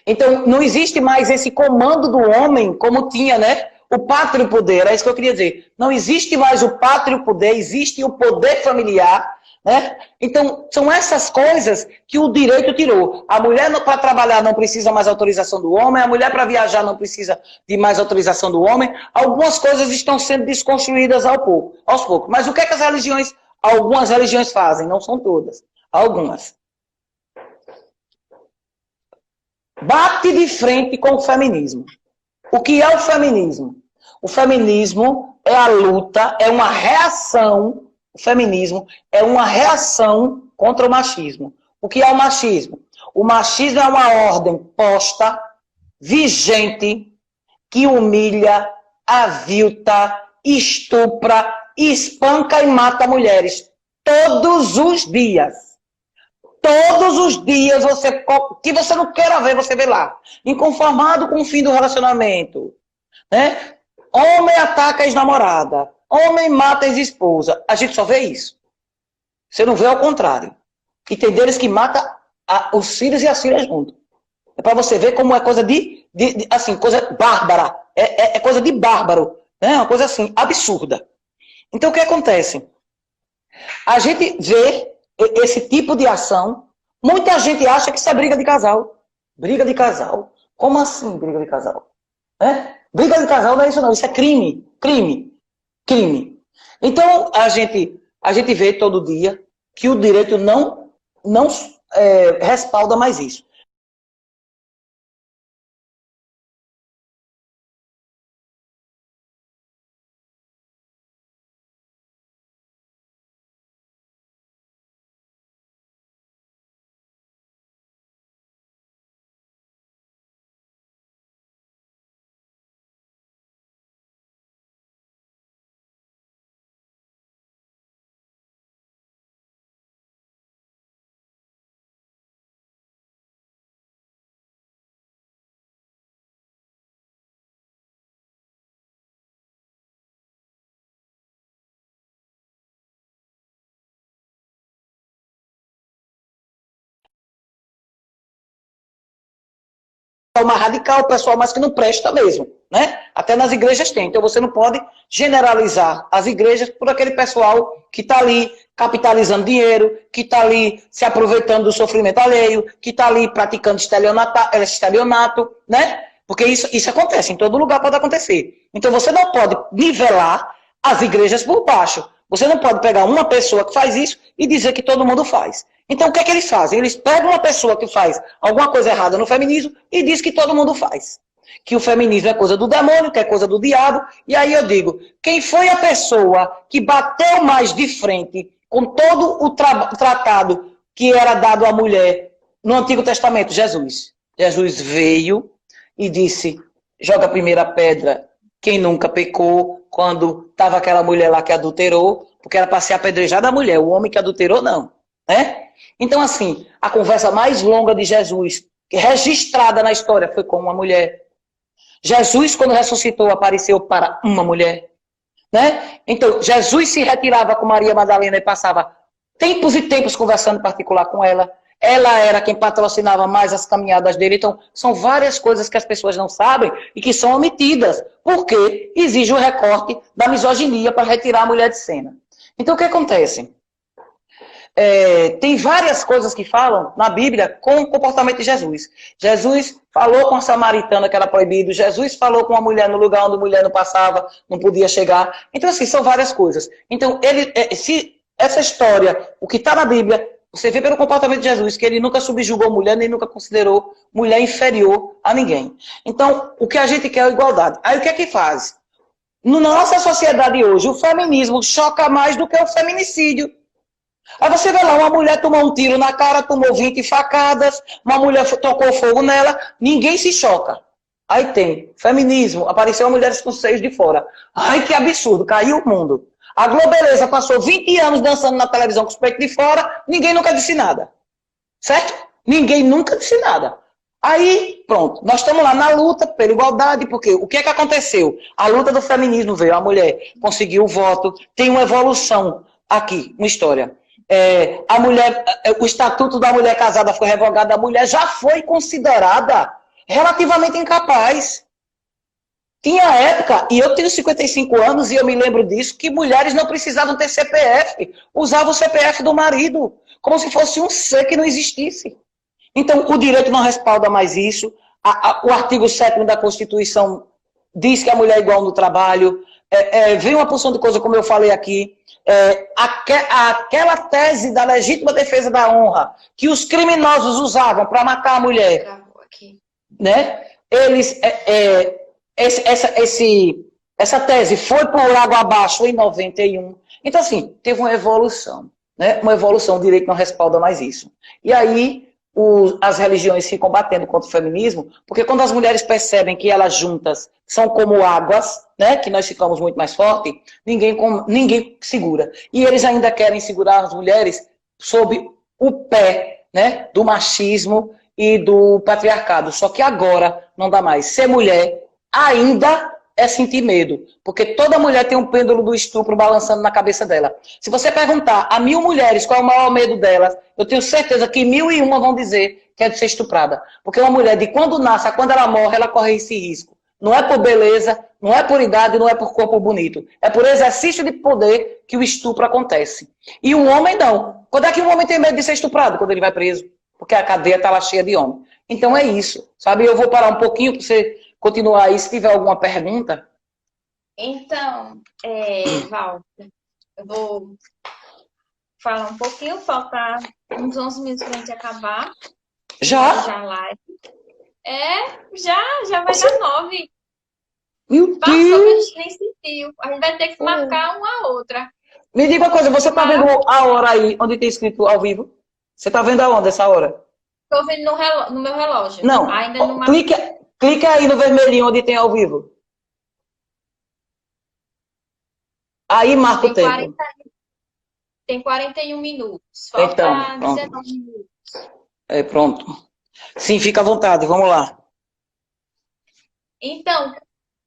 Então, não existe mais esse comando do homem como tinha, né? O pátrio poder, é isso que eu queria dizer. Não existe mais o pátrio poder, existe o poder familiar, né? Então, são essas coisas que o direito tirou. A mulher para trabalhar não precisa mais autorização do homem, a mulher para viajar não precisa de mais autorização do homem. Algumas coisas estão sendo desconstruídas aos poucos. Mas o que é que algumas religiões fazem? Não são todas, algumas. Bate de frente com o feminismo. O que é o feminismo? O feminismo é a luta, é uma reação. O feminismo é uma reação contra o machismo. O que é o machismo? O machismo é uma ordem posta, vigente, que humilha, avilta, estupra, espanca e mata mulheres. Todos os dias. Todos os dias, que você não queira ver, você vê lá. Inconformado com o fim do relacionamento, né? Homem ataca a ex-namorada. Homem mata a ex-esposa. A gente só vê isso. Você não vê ao contrário. E tem deles que mata os filhos e as filhas junto. É para você ver como é coisa assim, coisa bárbara. É coisa de bárbaro. Né? Uma coisa assim, absurda. Então, o que acontece? A gente vê esse tipo de ação. Muita gente acha que isso é briga de casal. Briga de casal? Como assim briga de casal? Briga de casal não é isso não, isso é crime. Crime. Então, a gente vê todo dia que o direito não respalda mais isso. Mais radical, o pessoal mais que não presta mesmo, né? Até nas igrejas tem. Então você não pode generalizar as igrejas por aquele pessoal que está ali capitalizando dinheiro, que está ali se aproveitando do sofrimento alheio, que está ali praticando estelionato, né? Porque isso acontece, em todo lugar pode acontecer. Então você não pode nivelar as igrejas por baixo. Você não pode pegar uma pessoa que faz isso e dizer que todo mundo faz. Então, o que é que eles fazem? Eles pegam uma pessoa que faz alguma coisa errada no feminismo e diz que todo mundo faz. Que o feminismo é coisa do demônio, que é coisa do diabo. E aí eu digo, quem foi a pessoa que bateu mais de frente com todo o tratado que era dado à mulher no Antigo Testamento? Jesus. Jesus veio e disse, joga a primeira pedra quem nunca pecou, quando estava aquela mulher lá que adulterou, porque era para ser apedrejada a mulher, o homem que adulterou não. Né? Então, assim, a conversa mais longa de Jesus, registrada na história, foi com uma mulher. Jesus, quando ressuscitou, apareceu para uma mulher. Né? Então, Jesus se retirava com Maria Madalena e passava tempos e tempos conversando em particular com ela. Ela era quem patrocinava mais as caminhadas dele. Então, são várias coisas que as pessoas não sabem e que são omitidas, porque exige o recorte da misoginia para retirar a mulher de cena. Então, o que acontece? Tem várias coisas que falam na Bíblia com o comportamento de Jesus. Jesus falou com a samaritana que era proibido. Jesus falou com a mulher no lugar onde a mulher não passava, não podia chegar. Então, assim, são várias coisas. Então, se essa história, o que está na Bíblia, você vê pelo comportamento de Jesus que ele nunca subjugou mulher, nem nunca considerou mulher inferior a ninguém. Então, o que a gente quer é a igualdade. Aí, o que é que faz? Na nossa sociedade hoje, o feminismo choca mais do que o feminicídio. Aí você vê lá, uma mulher tomou um tiro na cara, tomou 20 facadas, uma mulher tocou fogo nela, ninguém se choca. Aí tem feminismo, apareceu mulheres com seios de fora. Ai, que absurdo, caiu o mundo. A Globeleza passou 20 anos dançando na televisão com os peitos de fora, ninguém nunca disse nada. Certo? Ninguém nunca disse nada. Aí, pronto, nós estamos lá na luta pela igualdade, porque o que é que aconteceu? A luta do feminismo veio, a mulher conseguiu o voto, tem uma evolução aqui, uma história. A mulher, o estatuto da mulher casada foi revogado, a mulher já foi considerada relativamente incapaz. Tinha época, e eu tenho 55 anos e eu me lembro disso, que mulheres não precisavam ter CPF, usavam o CPF do marido, como se fosse um ser que não existisse. Então, o direito não respalda mais isso. O artigo 7º da Constituição diz que a mulher é igual no trabalho. Vem uma porção de coisa, como eu falei aqui. Aquela tese da legítima defesa da honra que os criminosos usavam para matar a mulher, né? Essa tese foi por água abaixo em 91. Então, assim, teve uma evolução, né? Uma evolução, o direito não respalda mais isso. E aí, as religiões ficam batendo contra o feminismo, porque quando as mulheres percebem que elas juntas são como águas, né, que nós ficamos muito mais fortes, ninguém segura. E eles ainda querem segurar as mulheres sob o pé, né, do machismo e do patriarcado. Só que agora não dá mais. Ser mulher ainda é sentir medo, porque toda mulher tem um pêndulo do estupro balançando na cabeça dela. Se você perguntar a 1000 mulheres qual é o maior medo delas, eu tenho certeza que 1001 vão dizer que é de ser estuprada. Porque uma mulher, de quando nasce a quando ela morre, ela corre esse risco. Não é por beleza, não é por idade, não é por corpo bonito. É por exercício de poder que o estupro acontece. E um homem não. Quando é que um homem tem medo de ser estuprado? Quando ele vai preso. Porque a cadeia está lá cheia de homem. Então é isso. Sabe, eu vou parar um pouquinho para você continuar aí, se tiver alguma pergunta. Então, Val, eu vou falar um pouquinho, faltar uns 11 minutos para a gente acabar. Já? Já live. Já vai dar 9. Meu Passou, Deus! a gente nem sentiu. A gente vai ter que marcar uma a outra. Me diga uma coisa, você está vendo a hora aí, onde tem escrito ao vivo? Você está vendo aonde essa hora? Estou vendo no meu relógio. Não, ainda não clique aí no vermelhinho onde tem ao vivo. Aí marca o tempo. Tem 41 minutos. Falta então, 19 minutos. Pronto. Sim, fica à vontade, vamos lá. Então,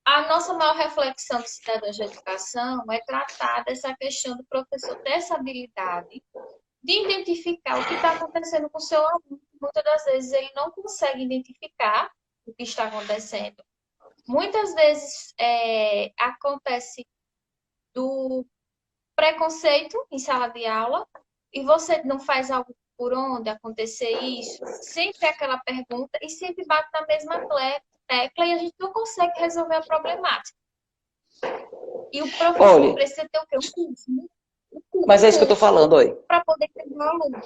a nossa maior reflexão de cidadãos de educação é tratar dessa questão do professor ter essa habilidade de identificar o que está acontecendo com o seu aluno. Muitas das vezes ele não consegue identificar o que está acontecendo. Muitas vezes acontece do preconceito em sala de aula e você não faz algo por onde acontecer isso. Sempre é aquela pergunta e sempre bate na mesma tecla e a gente não consegue resolver a problemática. E o professor precisa ter o quê? Um curso, né? Mas é isso que eu estou falando, para poder ter um aluno.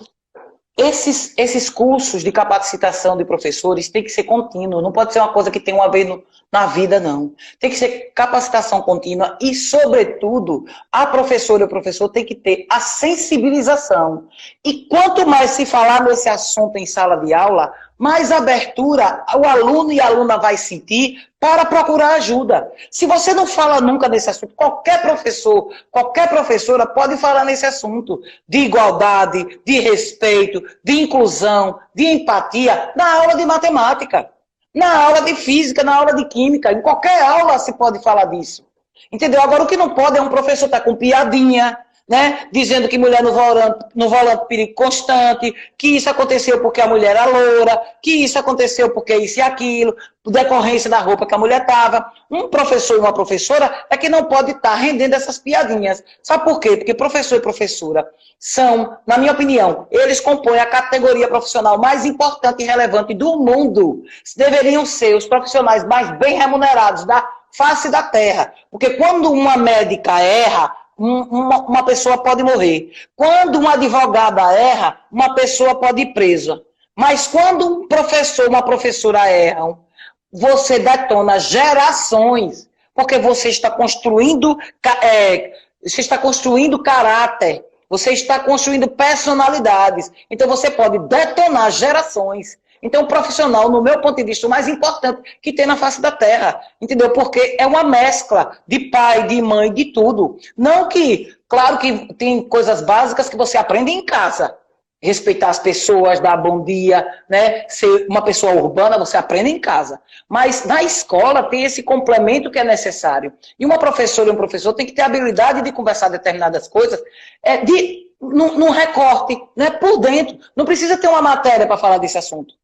Esses cursos de capacitação de professores tem que ser contínuo, não pode ser uma coisa que tem uma vez na vida, não. Tem que ser capacitação contínua e, sobretudo, a professora e o professor tem que ter a sensibilização. E quanto mais se falar nesse assunto em sala de aula, mais abertura o aluno e a aluna vai sentir para procurar ajuda. Se você não fala nunca nesse assunto, qualquer professor, qualquer professora pode falar nesse assunto de igualdade, de respeito, de inclusão, de empatia, na aula de matemática, na aula de física, na aula de química, em qualquer aula se pode falar disso. Entendeu? Agora, o que não pode é um professor estar com piadinha, né? Dizendo que mulher no volante perigo constante, que isso aconteceu porque a mulher era loura, que isso aconteceu porque isso e aquilo, por decorrência da roupa que a mulher estava. Um professor e uma professora é que não pode estar rendendo essas piadinhas. Sabe por quê? Porque professor e professora são, na minha opinião, eles compõem a categoria profissional mais importante e relevante do mundo. Deveriam ser os profissionais mais bem remunerados da face da terra. Porque quando uma médica erra, uma pessoa pode morrer. Quando uma advogada erra, uma pessoa pode ir presa. Mas quando um professor, uma professora erram, você detona gerações, porque você está construindo caráter, você está construindo personalidades. Então você pode detonar gerações. Então, o profissional, no meu ponto de vista, o mais importante que tem na face da terra, entendeu? Porque é uma mescla de pai, de mãe, de tudo. Não que, claro que tem coisas básicas que você aprende em casa. Respeitar as pessoas, dar bom dia, né? Ser uma pessoa urbana, você aprende em casa. Mas na escola tem esse complemento que é necessário. E uma professora e um professor tem que ter a habilidade de conversar determinadas coisas, num recorte, né? Por dentro. Não precisa ter uma matéria para falar desse assunto.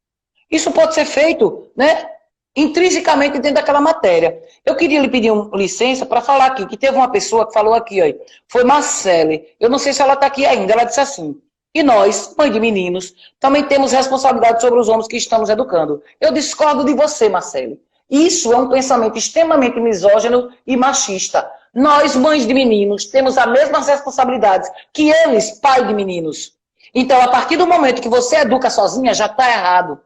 Isso pode ser feito, né, intrinsecamente dentro daquela matéria. Eu queria lhe pedir licença para falar aqui, que teve uma pessoa que falou aqui, ó, foi Marcele, eu não sei se ela está aqui ainda, ela disse assim, e nós, mãe de meninos, também temos responsabilidade sobre os homens que estamos educando. Eu discordo de você, Marcele. Isso é um pensamento extremamente misógino e machista. Nós, mães de meninos, temos as mesmas responsabilidades que eles, pai de meninos. Então, a partir do momento que você educa sozinha, já está errado.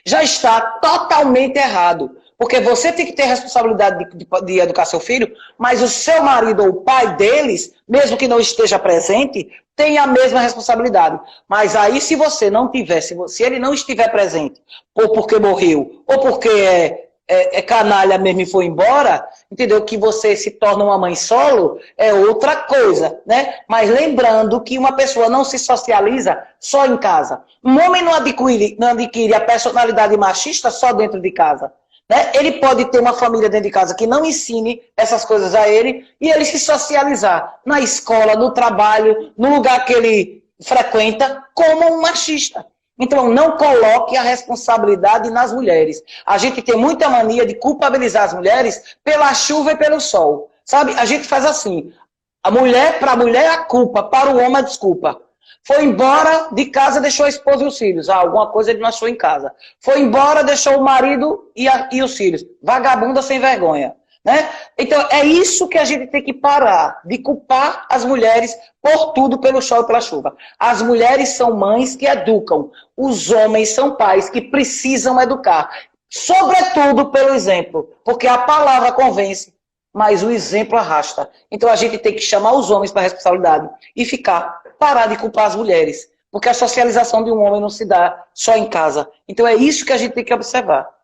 Já está totalmente errado. Porque você tem que ter responsabilidade de educar seu filho, mas o seu marido ou o pai deles, mesmo que não esteja presente, tem a mesma responsabilidade. Mas aí, se você não tiver, se ele não estiver presente, ou porque morreu, ou porque é canalha mesmo e foi embora, entendeu? Que você se torna uma mãe solo, é outra coisa, né? Mas lembrando que uma pessoa não se socializa só em casa. Um homem não adquire a personalidade machista só dentro de casa. né? Ele pode ter uma família dentro de casa que não ensine essas coisas a ele e ele se socializar na escola, no trabalho, no lugar que ele frequenta, como um machista. Então, não coloque a responsabilidade nas mulheres. A gente tem muita mania de culpabilizar as mulheres pela chuva e pelo sol. Sabe? A gente faz assim. Para a mulher a culpa, para o homem a desculpa. Foi embora de casa, deixou a esposa e os filhos. Ah, alguma coisa ele não achou em casa. Foi embora, deixou o marido e os filhos. Vagabunda sem vergonha. Né? Então, é isso que a gente tem que parar, de culpar as mulheres por tudo, pelo sol e pela chuva. As mulheres são mães que educam. Os homens são pais que precisam educar. Sobretudo pelo exemplo. Porque a palavra convence, mas o exemplo arrasta. Então, a gente tem que chamar os homens para a responsabilidade e parar de culpar as mulheres. Porque a socialização de um homem não se dá só em casa. Então, é isso que a gente tem que observar.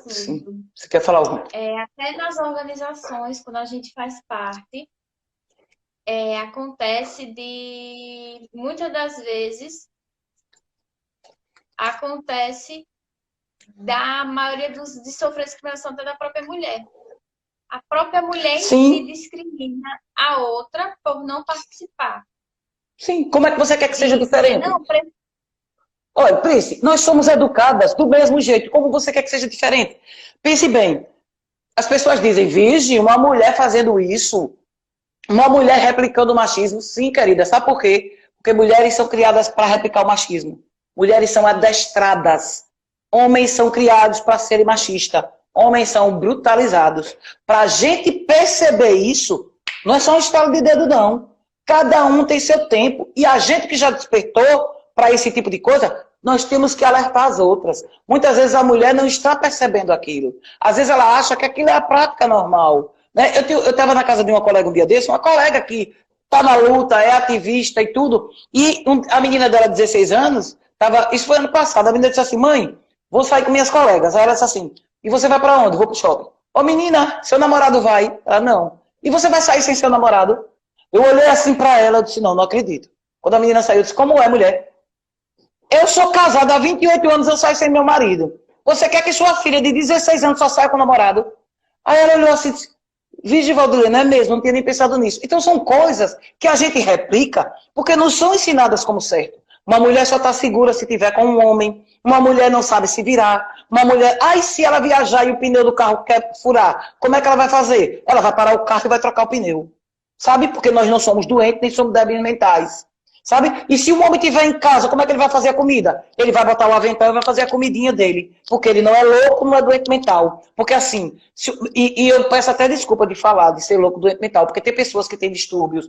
Sim. Você quer falar algo? Até nas organizações, quando a gente faz parte, acontece de, muitas das vezes, acontece da maioria de sofrer discriminação até da própria mulher. A própria mulher em si discrimina a outra por não participar. Sim, como é que você quer que seja diferente? Não, olha, Prince, nós somos educadas do mesmo jeito. Como você quer que seja diferente? Pense bem. As pessoas dizem, vige, uma mulher fazendo isso, uma mulher replicando o machismo. Sim, querida, sabe por quê? Porque mulheres são criadas para replicar o machismo. Mulheres são adestradas. Homens são criados para serem machistas. Homens são brutalizados. Para a gente perceber isso, não é só um estalo de dedo, não. Cada um tem seu tempo. E a gente que já despertou para esse tipo de coisa, nós temos que alertar as outras. Muitas vezes a mulher não está percebendo aquilo. Às vezes ela acha que aquilo é a prática normal. Né? Eu estava na casa de uma colega um dia desse, uma colega que está na luta, é ativista e tudo, e a menina dela, de 16 anos, isso foi ano passado, a menina disse assim, mãe, vou sair com minhas colegas. Aí ela disse assim, e você vai para onde? Vou pro shopping. Ô menina, seu namorado vai? Ela, não. E você vai sair sem seu namorado? Eu olhei assim para ela, eu disse, não acredito. Quando a menina saiu, eu disse, como é, mulher? Eu sou casada há 28 anos, eu saio sem meu marido. Você quer que sua filha de 16 anos só saia com o namorado? Aí ela olhou assim e disse, Vigi Valdilene, não é mesmo? Não tinha nem pensado nisso. Então são coisas que a gente replica porque não são ensinadas como certo. Uma mulher só está segura se tiver com um homem. Uma mulher não sabe se virar. Uma mulher, se ela viajar e o pneu do carro quer furar, como é que ela vai fazer? Ela vai parar o carro e vai trocar o pneu. Sabe? Porque nós não somos doentes, nem somos débeis mentais. Sabe? E se o homem estiver em casa, como é que ele vai fazer a comida? Ele vai botar o avental e vai fazer a comidinha dele. Porque ele não é louco, não é doente mental. Porque assim, e eu peço até desculpa de falar, de ser louco, doente mental, porque tem pessoas que têm distúrbios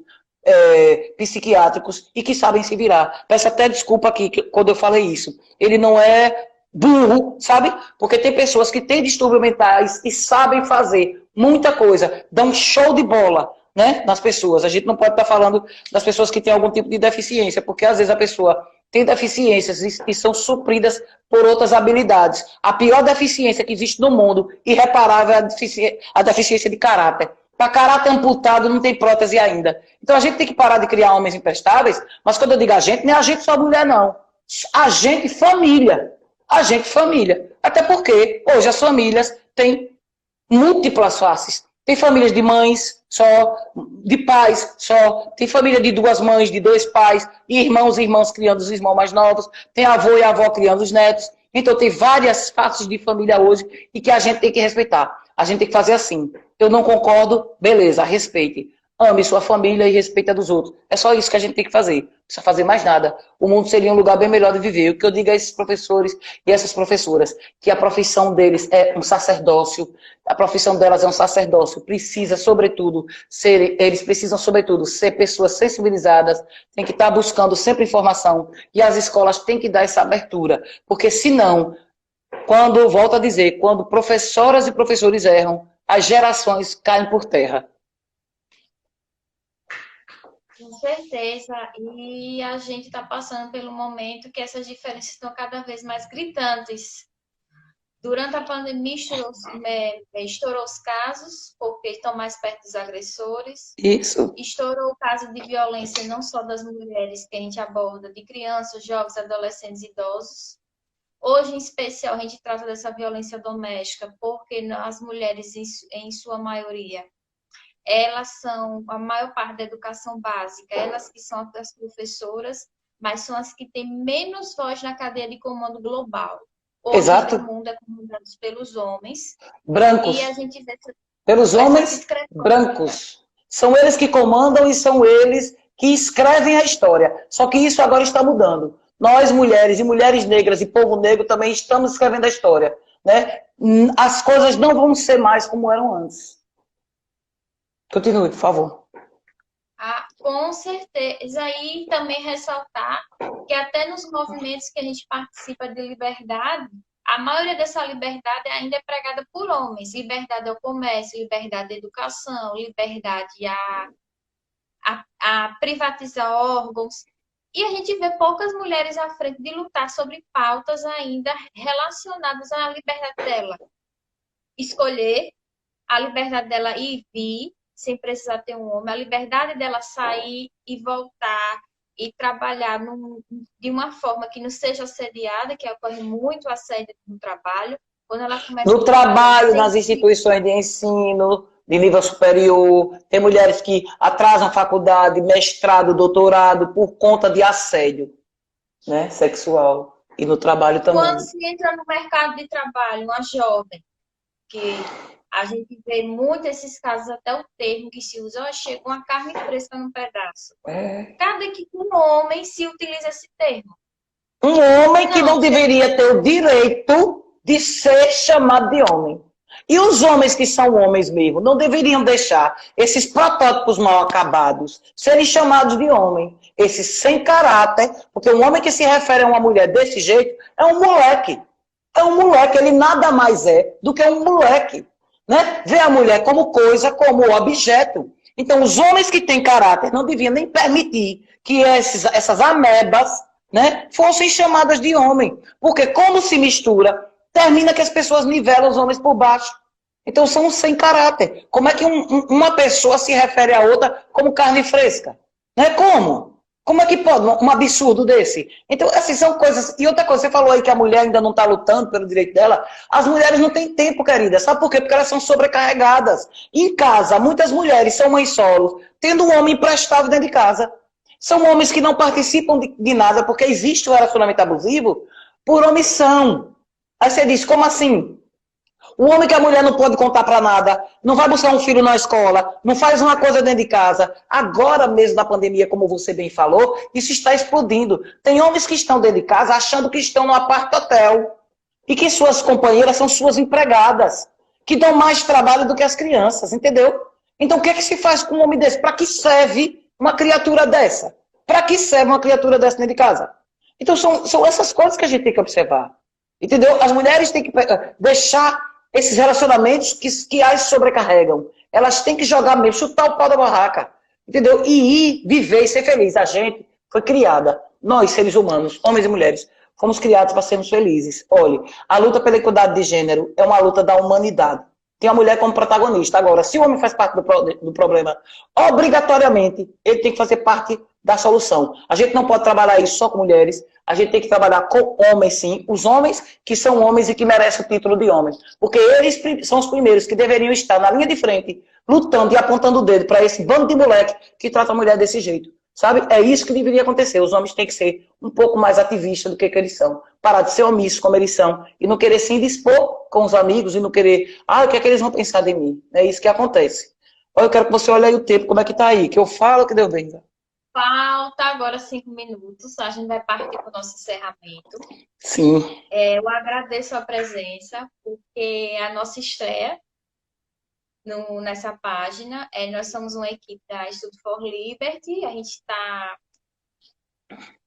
psiquiátricos e que sabem se virar. Peço até desculpa aqui quando eu falei isso. Ele não é burro, sabe? Porque tem pessoas que têm distúrbios mentais e sabem fazer muita coisa, dão show de bola, né, nas pessoas. A gente não pode estar falando das pessoas que têm algum tipo de deficiência, porque às vezes a pessoa tem deficiências e são supridas por outras habilidades. A pior deficiência que existe no mundo, irreparável, é a deficiência de caráter. Para caráter amputado não tem prótese ainda. Então a gente tem que parar de criar homens imprestáveis, mas quando eu digo a gente, não é a gente só mulher, não. A gente família. A gente família. Até porque hoje as famílias têm múltiplas faces. Tem famílias de mães só, de pais só, tem família de duas mães, de dois pais, irmãos e irmãs criando os irmãos mais novos, tem avô e avó criando os netos. Então tem várias faces de família hoje e que a gente tem que respeitar. A gente tem que fazer assim. Eu não concordo, beleza, respeite. Ame sua família e respeite a dos outros. É só isso que a gente tem que fazer. Não precisa fazer mais nada. O mundo seria um lugar bem melhor de viver. O que eu digo a esses professores e essas professoras, que a profissão deles é um sacerdócio, a profissão delas é um sacerdócio, eles precisam, sobretudo, ser pessoas sensibilizadas, tem que estar buscando sempre informação, e as escolas têm que dar essa abertura, porque senão, volto a dizer, quando professoras e professores erram, as gerações caem por terra. Com certeza, e a gente está passando pelo momento que essas diferenças estão cada vez mais gritantes. Durante a pandemia, estourou os casos, porque estão mais perto dos agressores. Isso. Estourou o caso de violência, não só das mulheres, que a gente aborda, de crianças, jovens, adolescentes e idosos. Hoje, em especial, a gente trata dessa violência doméstica porque as mulheres, em sua maioria, elas são a maior parte da educação básica, elas que são as professoras, mas são as que têm menos voz na cadeia de comando global. Hoje Exato. o mundo é comandado pelos homens Brancos. e a gente vê Pelos homens brancos. São eles que comandam e são eles que escrevem a história. Só que isso agora está mudando. Nós, mulheres e mulheres negras e povo negro também estamos escrevendo a história, né? As coisas não vão ser mais como eram antes. Continue, por favor. Com certeza. E também ressaltar que até nos movimentos que a gente participa de liberdade, a maioria dessa liberdade ainda é pregada por homens. Liberdade ao comércio, liberdade à educação, liberdade a privatizar órgãos. E a gente vê poucas mulheres à frente de lutar sobre pautas ainda relacionadas à liberdade dela. Escolher, a liberdade dela ir e vir, sem precisar ter um homem, a liberdade dela sair e voltar e trabalhar de uma forma que não seja assediada, que ocorre muito assédio no trabalho, quando ela começa no trabalho, nas instituições de ensino, de nível superior, tem mulheres que atrasam faculdade, mestrado, doutorado, por conta de assédio, né, sexual. E no trabalho também. Quando se entra no mercado de trabalho, uma jovem, que a gente vê muito esses casos, até o termo que se usa, chega uma carne fresca num pedaço. Cada que um homem se utiliza esse termo. Um homem que não deveria ter o direito de ser chamado de homem. E os homens que são homens mesmo, não deveriam deixar esses protótipos mal acabados serem chamados de homem. Esses sem caráter, porque um homem que se refere a uma mulher desse jeito é um moleque. É um moleque, ele nada mais é do que um moleque. Né? Vê a mulher como coisa, como objeto. Então, os homens que têm caráter não deviam nem permitir que essas amebas, né, fossem chamadas de homem. Porque como se mistura, termina que as pessoas nivelam os homens por baixo. Então, são sem caráter. Como é que uma pessoa se refere a outra como carne fresca? Né? Como? Como é que pode um absurdo desse? Então, essas são coisas... E outra coisa, você falou aí que a mulher ainda não está lutando pelo direito dela. As mulheres não têm tempo, querida. Sabe por quê? Porque elas são sobrecarregadas. Em casa, muitas mulheres são mães solos, tendo um homem emprestado dentro de casa. São homens que não participam de nada, porque existe o relacionamento abusivo por omissão. Aí você diz, como assim? O homem que a mulher não pode contar para nada, não vai buscar um filho na escola, não faz uma coisa dentro de casa. Agora mesmo na pandemia, como você bem falou, isso está explodindo. Tem homens que estão dentro de casa achando que estão no apart-hotel e que suas companheiras são suas empregadas, que dão mais trabalho do que as crianças, entendeu? Então o que é que se faz com um homem desse? Para que serve uma criatura dessa? Para que serve uma criatura dessa dentro de casa? Então são essas coisas que a gente tem que observar. Entendeu? As mulheres têm que deixar esses relacionamentos que as sobrecarregam. Elas têm que jogar mesmo, chutar o pau da barraca. Entendeu? E ir viver e ser feliz. A gente foi criada, nós, seres humanos, homens e mulheres, fomos criados para sermos felizes. Olhe, a luta pela igualdade de gênero é uma luta da humanidade. Tem a mulher como protagonista. Agora, se o homem faz parte do problema, obrigatoriamente, ele tem que fazer parte da solução. A gente não pode trabalhar isso só com mulheres, a gente tem que trabalhar com homens, sim. Os homens que são homens e que merecem o título de homens. Porque eles são os primeiros que deveriam estar na linha de frente, lutando e apontando o dedo para esse bando de moleque que trata a mulher desse jeito. Sabe? É isso que deveria acontecer. Os homens têm que ser um pouco mais ativistas do que eles são. Parar de ser omissos como eles são. E não querer se indispor com os amigos e não querer, o que é que eles vão pensar de mim? É isso que acontece. Olha, eu quero que você olhe aí o tempo, como é que tá aí. Que eu falo que deu bem. Falta agora 5 minutos, a gente vai partir para o nosso encerramento. Sim. Eu agradeço a presença, porque a nossa estreia nessa página, nós somos uma equipe da Institute for Liberty, a gente está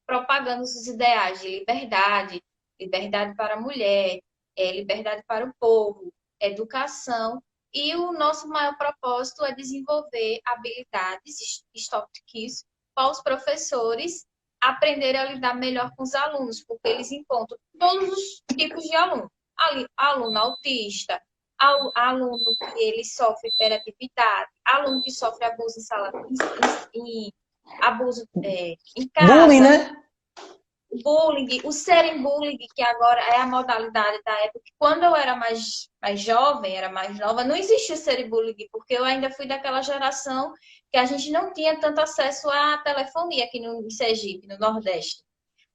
propagando os ideais de liberdade, liberdade para a mulher, liberdade para o povo, educação, e o nosso maior propósito é desenvolver habilidades, soft skills, para os professores aprenderem a lidar melhor com os alunos, porque eles encontram todos os tipos de aluno. Aluno autista, aluno que ele sofre hiperatividade, aluno que sofre abuso em sala, abuso em casa. Bullying, né? bullying, o serem bullying, que agora é a modalidade da época. Quando eu era mais jovem, era mais nova, não existia o serem bullying, porque eu ainda fui daquela geração que a gente não tinha tanto acesso à telefonia aqui no Sergipe, no Nordeste.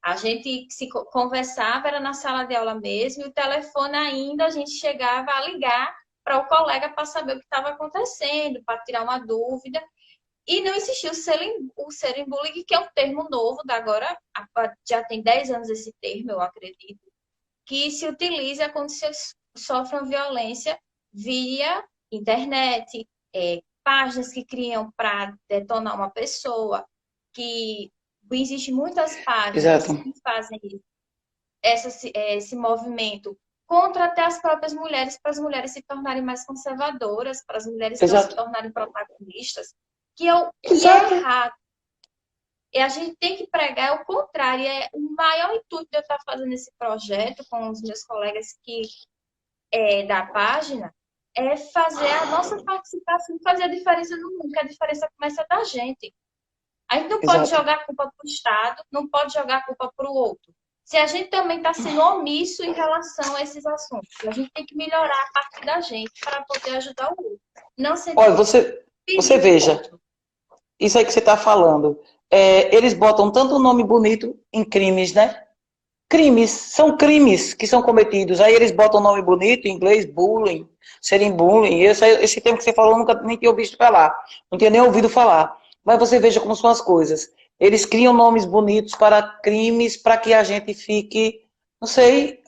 A gente se conversava, era na sala de aula mesmo, e o telefone ainda a gente chegava a ligar para o colega para saber o que estava acontecendo, para tirar uma dúvida. E não existia o bullying, que é um termo novo, da agora já tem 10 anos esse termo, eu acredito, que se utiliza quando se sofre uma violência via internet, páginas que criam para detonar uma pessoa, que existem muitas páginas Exato, que fazem esse movimento contra até as próprias mulheres, para as mulheres se tornarem mais conservadoras, para as mulheres não se exato, tornarem protagonistas, que é exato, errado. E a gente tem que pregar o contrário. É o maior intuito de eu estar fazendo esse projeto com os meus colegas da página é fazer a nossa participação, fazer a diferença no mundo, que a diferença começa da gente. A gente não pode exato. jogar a culpa para o Estado, não pode jogar a culpa para o outro. Se a gente também está sendo omisso em relação a esses assuntos, a gente tem que melhorar a parte da gente para poder ajudar o outro. Não Olha, sempre você pedir para o veja, outro. isso aí que você está falando, eles botam tanto nome bonito em crimes, né? Crimes, são crimes que são cometidos. Aí eles botam nome bonito, em inglês, bullying, serem bullying. Esse termo que você falou, eu nunca nem tinha ouvido falar. Não tinha nem ouvido falar. Mas você veja como são as coisas. Eles criam nomes bonitos para crimes, para que a gente fique, não sei,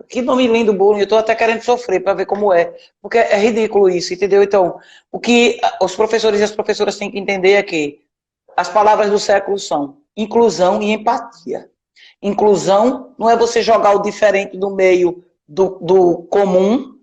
que nome lindo, bullying. Eu estou até querendo sofrer para ver como é. Porque é ridículo isso, entendeu? Então, o que os professores e as professoras têm que entender é que as palavras do século são inclusão e empatia. Inclusão não é você jogar o diferente do meio do comum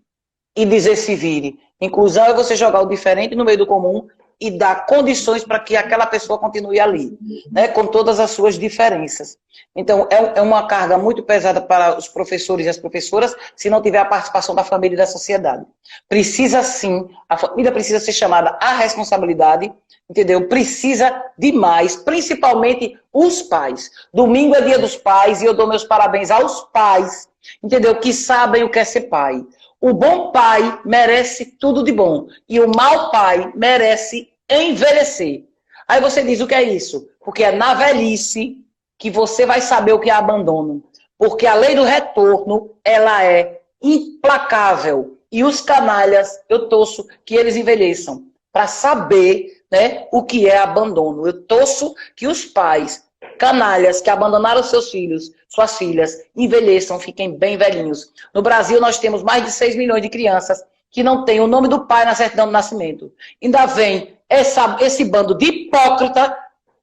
e dizer se vire. Inclusão é você jogar o diferente no meio do comum e dar condições para que aquela pessoa continue ali, né, com todas as suas diferenças. Então, é uma carga muito pesada para os professores e as professoras se não tiver a participação da família e da sociedade. Precisa sim, a família precisa ser chamada à responsabilidade, entendeu? Precisa demais, principalmente os pais. Domingo é dia dos pais e eu dou meus parabéns aos pais, entendeu? Que sabem o que é ser pai. O bom pai merece tudo de bom e o mau pai merece envelhecer. Aí você diz, o que é isso? Porque é na velhice que você vai saber o que é abandono. Porque a lei do retorno, ela é implacável. E os canalhas, eu torço que eles envelheçam para saber, né, o que é abandono. Eu torço que os pais canalhas que abandonaram seus filhos, suas filhas, envelheçam, fiquem bem velhinhos. No Brasil, nós temos mais de 6 milhões de crianças que não têm o nome do pai na certidão de nascimento. Ainda vem esse bando de hipócrita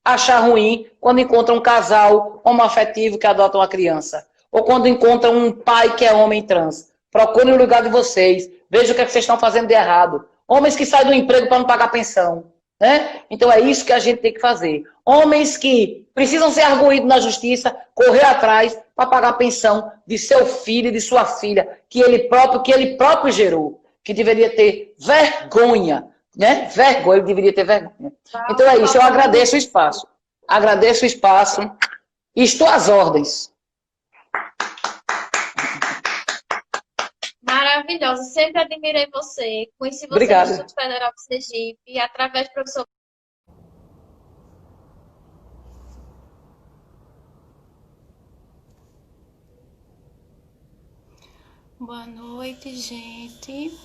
achar ruim quando encontra um casal homoafetivo que adota uma criança. Ou quando encontra um pai que é homem trans. Procurem o lugar de vocês. Vejam o que, é que vocês estão fazendo de errado. Homens que saem do emprego para não pagar pensão. Né? Então é isso que a gente tem que fazer. Homens que precisam ser arguídos na justiça, correr atrás para pagar a pensão de seu filho e de sua filha, que ele próprio gerou, que deveria ter vergonha, né? Vergonha, ele deveria ter vergonha. Então é isso, eu agradeço o espaço. Agradeço o espaço e estou às ordens. Maravilhosa, sempre admirei você. Conheci você no Obrigada. Instituto Federal de Sergipe, através do professor. Boa noite, gente.